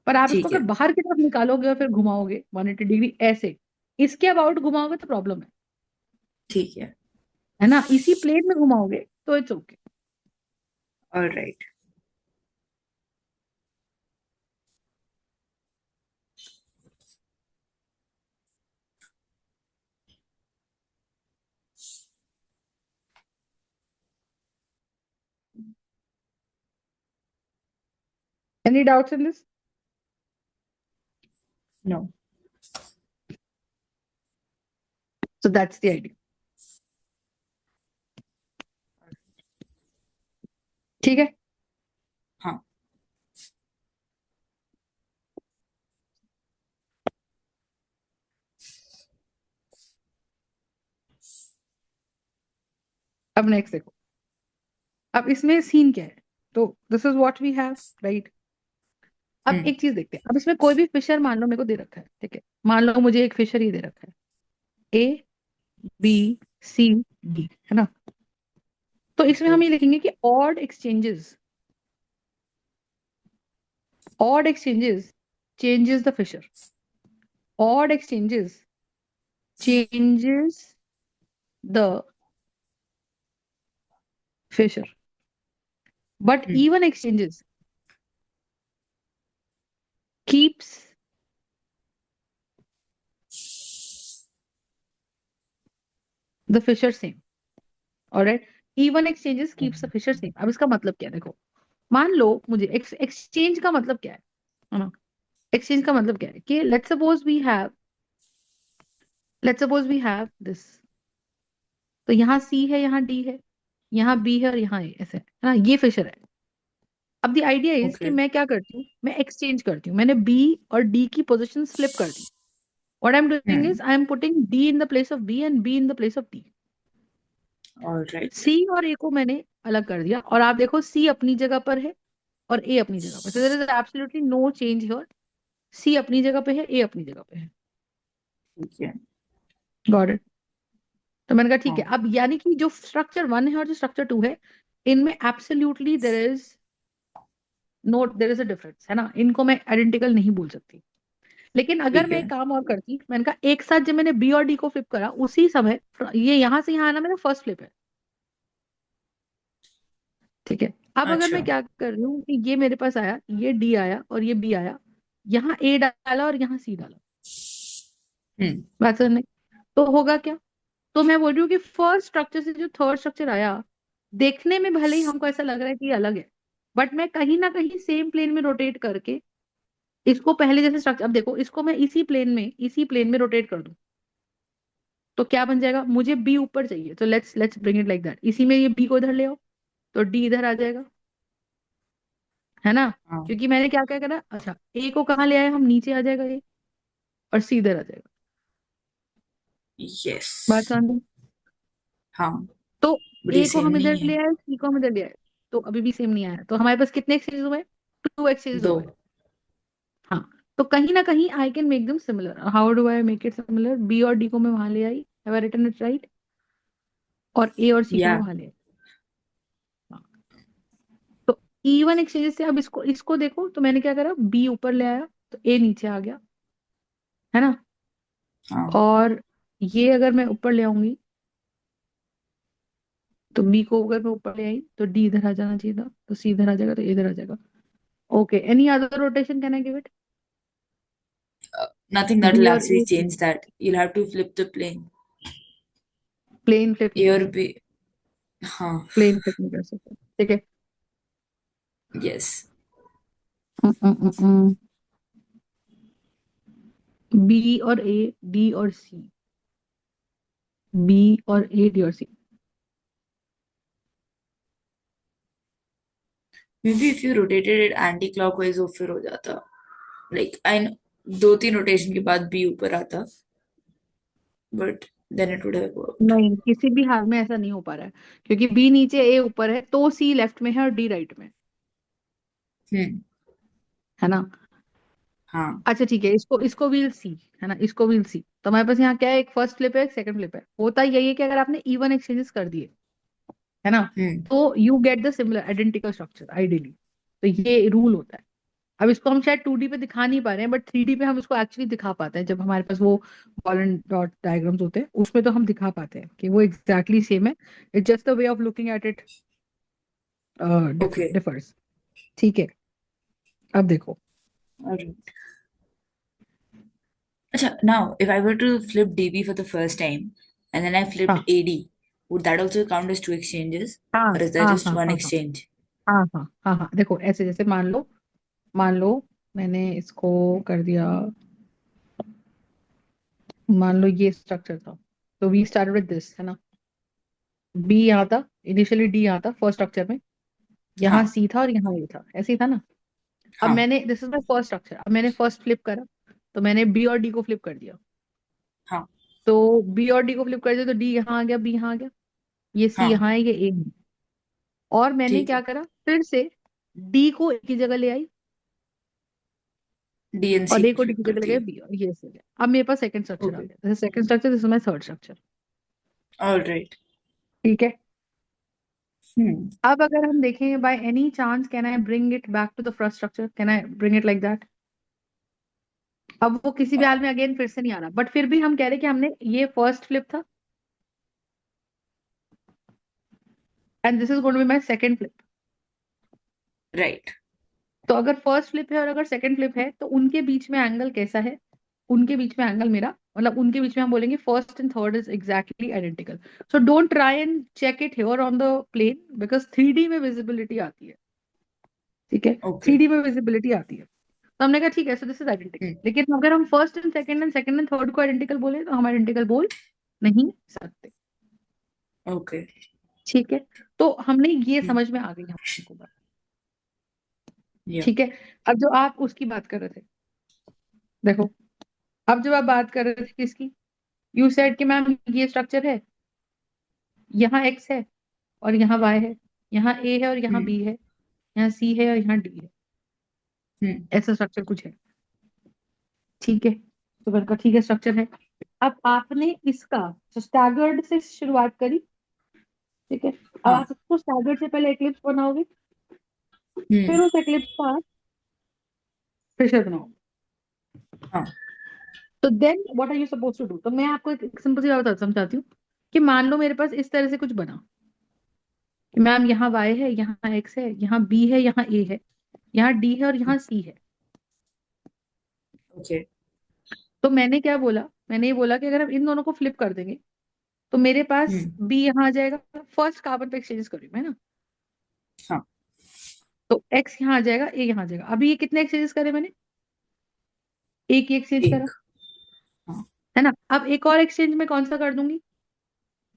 पर आप इसको ठीक अगर है। बाहर की तरफ निकालोगे और फिर घुमाओगे 180 डिग्री ऐसे, इसके अबाउट घुमाओगे तो प्रॉब्लम है। ठीक है। है ना, इसी प्लेन में घुमाओगे तो it's okay. All right. Any doubts in this? No. So that's the idea. ठीक है। हाँ. अब नेक्स्ट देखो, अब इसमें सीन क्या है। तो this is what we have, right. अब Hmm. एक चीज देखते हैं, अब इसमें कोई भी फिशर मान लो मेरे को दे रखा है, ठीक है, मान लो मुझे एक फिशर ही दे रखा है, ए बी सी डी, है ना। तो इसमें हम Okay. ये लिखेंगे कि odd exchanges changes the Fisher, odd exchanges changes the fissure, but Hmm. even exchanges keeps the fissure same. Alright, even exchanges keeps the fissure same. अब इसका मतलब क्या है, देखो, मान लो मुझे एक्सचेंज का मतलब क्या है ना। एक्सचेंज का मतलब क्या है कि let's suppose we have this. तो यहाँ सी है, यहाँ डी है, यहाँ बी है और यहाँ ए, ऐसे है ना, ये फिशर है। अब द आइडिया इज कि Okay. मैं क्या करती हूँ, मैं एक्सचेंज करती हूँ, मैंने बी और डी की पोजिशन फ्लिप कर दी। What I am doing is Hmm. I am putting D in the place of B and B in the place of D. All right. C और ए को मैंने अलग कर दिया, और आप देखो सी अपनी जगह पर है और ए अपनी जगह पर, there is absolutely no change here. C अपनी जगह पे है, ए अपनी जगह पे है। ठीक है. Got it. तो मैंने कहा ठीक है, हाँ. अब यानी कि जो स्ट्रक्चर वन है और जो स्ट्रक्चर टू है, इनमें absolutely there is a difference, है ना, इनको मैं आइडेंटिकल नहीं बोल सकती। लेकिन अगर ठीक मैं है. एक काम और करती, मैंने कहा एक साथ जब मैंने बी और डी को फ्लिप करा उसी समय, ये यहां से यहाँ आना मेरा फर्स्ट फ्लिप है, ठीक है। अब अगर मैं अच्छा. क्या कर रही हूँ कि ये मेरे पास आया, ये डी आया और ये बी आया, यहाँ ए डाला और यहाँ सी डाला, Hmm. बात समझ में? तो होगा क्या, तो मैं बोल रही हूँ कि फर्स्ट स्ट्रक्चर से जो थर्ड स्ट्रक्चर आया, देखने में भले ही हमको ऐसा लग रहा है कि ये अलग है, बट मैं कहीं ना कहीं सेम प्लेन में रोटेट करके इसको पहले जैसे स्ट्रक्चर, अब देखो इसको मैं इसी प्लेन में रोटेट कर दूं तो क्या बन जाएगा, मुझे बी ऊपर चाहिए, तो let's bring it like that, इसी में ये बी को इधर ले आओ तो डी इधर आ जाएगा, है ना। हाँ. क्योंकि मैंने क्या क्या करा, अच्छा ए को कहाँ ले आए हम, नीचे आ जाएगा ये, और सी इधर आ जाएगा। बात Yes. समझ में? हाँ. तो बट ये ए को सेम हम नहीं इधर है. ले आए, सी को हम इधर ले आए, तो अभी भी सेम नहीं आया, तो हमारे पास कितने एक्सचेंज हुए, टू एक्सचेंज दो. हुए। हाँ, तो कहीं ना कहीं I can make them similar. How do I make it similar, B और डी को मैं वहां ले आई, have I written it right, और ए और सी को मैं या. वहां ले आई। हाँ, तो इवन एक्सचेंजेस से अब इसको इसको देखो, तो मैंने क्या करा, बी ऊपर ले आया तो ए नीचे आ गया, है ना। हाँ. और ये अगर मैं ऊपर ले आऊंगी, तो बी को अगर मैं ऊपर ले आई तो डी इधर आ जाना चाहिए था, तो सी इधर आ जाएगा तो ए इधर आ जाएगा। Okay, any other rotation can I give it, Nothing that B will और actually A change that. You'll have to flip the plane. Plane flip नहीं A कर और सकते, B. हाँ. प्लेन फ्लिप नहीं कर सकते, ठीक है। Yes. बी और ए, डी और सी, बी और ए, डी और सी। Maybe if you rotated it anti-clockwise वो फिर हो जाता. Like I know, दो तीन रोटेशन के बाद B ऊपर आता. But then it would have worked. नहीं, किसी भी हाल में ऐसा नहीं हो पा रहा है, क्योंकि बी नीचे ए ऊपर है, तो सी लेफ्ट में है और डी राइट में, हम्म. है ना। हाँ. अच्छा ठीक है, इसको इसको व्हील सी, है ना, इसको व्हील सी, तो हमारे पास यहाँ क्या है, एक फर्स्ट फ्लिप है, एक सेकंड फ्लिप है। होता यही है कि अगर आपने इवन एक्सचेंजेस कर दिए, है ना, हम्म. तो you get the similar identical structure ideally, तो ये रूल होता है। अब इसको हम शायद 2D पे दिखा नहीं पा रहे हैं, बट 3D पे हम इसको एक्चुअली दिखा पाते हैं, जब हमारे पास वो बॉल एंड डॉट डायग्राम्स होते हैं उसमें तो हम दिखा पाते हैं कि वो एग्जैक्टली सेम है। It's just the way of looking at it okay. Differs. ठीक है, अब देखो। Alright. Acha, now, if I were to flip DB for the first time and then I flipped हाँ AD, would that also count as two exchanges? हाँ Or is that हाँ just हाँ one हाँ हाँ exchange? हाँ हाँ हाँ हाँ, देखो ऐसे, जैसे मान लो मैंने इसको कर दिया, मान लो ये स्ट्रक्चर था, तो वी स्टार्ट विद दिस है ना, बी यहाँ था, इनिशियली डी यहाँ था फर्स्ट स्ट्रक्चर में, यहाँ हाँ, सी था और यहाँ ए था, ऐसे ही था ना। अब हाँ, मैंने, this is my first structure, अब मैंने फर्स्ट फ्लिप करा, तो मैंने बी और डी को फ्लिप कर दिया। हाँ, तो बी और डी को फ्लिप कर दिया, तो डी यहाँ आ गया, बी यहाँ आ गया, ये सी हाँ, यहाँ है, ये ए है। और मैंने ठीक क्या है। करा, फिर से डी को एक ही जगह ले आई और DNC ए को को डी flip की कर जगह लगाई, दिया। बी और ये से गया। अब मेरे पास सेकंड स्ट्रक्चर आ Okay. गया, second structure, this is my third structure. All right. ठीक है। Hmm. अब अगर हम देखें, by any chance can I bring it back to the first structure, can I bring it like that? अब वो किसी भी हाल में अगेन फिर से नहीं आ रहा, बट फिर भी हम कह रहे कि हमने, ये फर्स्ट फ्लिप था and this is going to be my second flip. Right. तो अगर फर्स्ट फ्लिप है और अगर सेकंड फ्लिप है, तो उनके बीच में एंगल कैसा है? उनके बीच में एंगल मेरा, मतलब उनके बीच में हम बोलेंगे first and third is exactly identical. So don't try and check it here on the plane, because 3D में विजिबिलिटी आती है। ठीक है, थ्री Okay. डी में विजिबिलिटी आती है। तो हमने कहा ठीक है, so this is identical, Hmm. लेकिन अगर हम फर्स्ट एंड थर्ड को आइडेंटिकल बोले तो हम आइडेंटिकल बोल नहीं सकते। Okay. ठीक है, तो हमने ये Hmm. समझ में आ गई हमको बात। Yeah. ठीक है। अब जो आप उसकी बात कर रहे थे, देखो, अब जब आप बात कर रहे थे किसकी, यू सेड कि मैम ये स्ट्रक्चर है, यहाँ एक्स है और यहाँ वाई है, यहाँ ए है और यहाँ Hmm. बी है, यहाँ सी है और यहाँ डी है, Hmm. ऐसा स्ट्रक्चर कुछ है। ठीक है, तो मैंने कहा ठीक है स्ट्रक्चर है। अब आपने इसका स्टैगर्ड से शुरुआत करी। ठीक है, अब हाँ. आप इसको स्टैगर्ड से पहले एक्लिप्स बनाओगे, Hmm. फिर उस एक्लिप्स का आप फिशर बनाओगे। हाँ. तो then what are you suppose to do? तो मैं आपको एक सिंपल सी बात समझाती हूँ कि मान लो मेरे पास इस तरह से कुछ बना कि मैम यहाँ वाई है, यहाँ एक्स है, यहाँ बी है, यहाँ ए है, यहाँ डी है और Hmm. यहाँ सी है। Okay. तो मैंने क्या बोला, मैंने ये बोला कि अगर हम इन दोनों को फ्लिप कर देंगे तो मेरे पास Hmm. बी यहाँ आ जाएगा, फर्स्ट कार्बन पे एक्सचेंज करी मैं ना, हाँ. तो एक्स यहाँ आ जाएगा, ए यहाँ आ जाएगा। अभी ये कितने एक्सचेंजेस करे मैंने? एक ही एक्सचेंज करा, एक. हाँ. है ना। अब एक और एक्सचेंज में कौन सा कर दूंगी,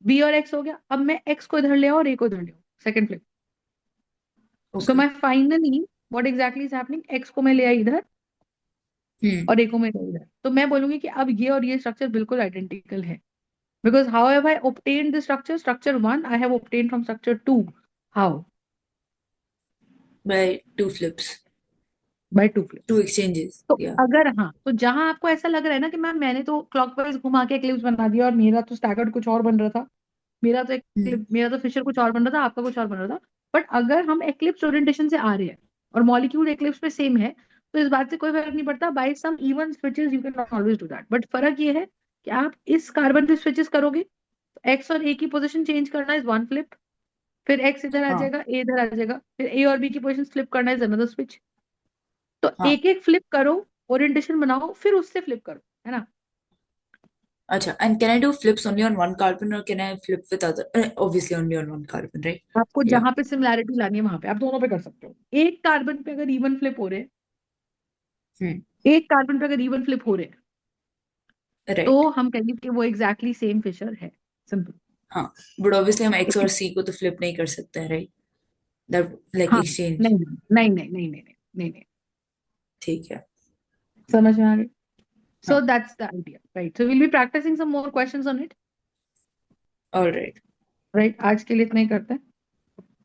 बी और एक्स हो गया, अब मैं एक्स को इधर ले आओ और ए को इधर ले आओ, second flip. So Okay. My finally what exactly is happening, x को मैं ले आई इधर Hmm. और ए को मैं ले आई इधर, तो मैं बोलूंगी कि अब ये और ये स्ट्रक्चर बिल्कुल आइडेंटिकल है। Because how have I obtained the structure, structure 1 I have obtained from structure 2, how? By two flips. By 2 Two flips। exchanges. तो Yeah. अगर, हाँ, तो जहां आपको ऐसा लग रहा है ना कि मैम मैंने तो क्लॉकवाइज घुमा के एक्लिप्स बना दिया और मेरा तो स्टैगर्ड कुछ और बन रहा था, Hmm. मेरा तो फिशर कुछ और बन रहा था, आपका कुछ और बन रहा था, बट अगर हम एक्लिप्स ओरिएंटेशन से आ रहे हैं और मॉलिक्यूल एक्लिप्स में सेम है, तो इस बात से कोई फर्क नहीं पड़ता। By some even switches you can always do that, but फर्क ये है कि आप इस कार्बन पे स्विचेस करोगे तो एक्स और ए की पोजीशन चेंज करना इज वन फ्लिप, फिर एक्स इधर आ हाँ. जाएगा, ए इधर आ जाएगा, फिर ए और बी की पोजीशन फ्लिप करना इज अनदर स्विच। तो हाँ. एक एक फ्लिप करो, ओरिएंटेशन बनाओ, फिर उससे फ्लिप करो, है ना। Acha, and can I do flips only on one carbon or can I flip with other? Obviously only on one carbon, right? आपको Yeah. जहां पे सिमिलैरिटी लानी है वहां पे आप दोनों पे कर सकते हो। एक कार्बन पे अगर इवन फ्लिप हो रहे हैं, Hmm. एक कार्बन पे अगर इवन फ्लिप हो रहे हैं, तो Right. हम कहेंगे कि वो एग्जैक्टली सेम फिशर है, सिंपल। हाँ. But obviously हम X और लेकिन C को तो flip नहीं कर सकते हैं, right? That like हाँ, exchange. नहीं नहीं नहीं नहीं नहीं नहीं नहीं नहीं, ठीक है. समझ में आ गई। सो हाँ. That's the idea, right. So will be practicing some more questions on it, All right. Right. आज के लिए इतना ही करते हैं।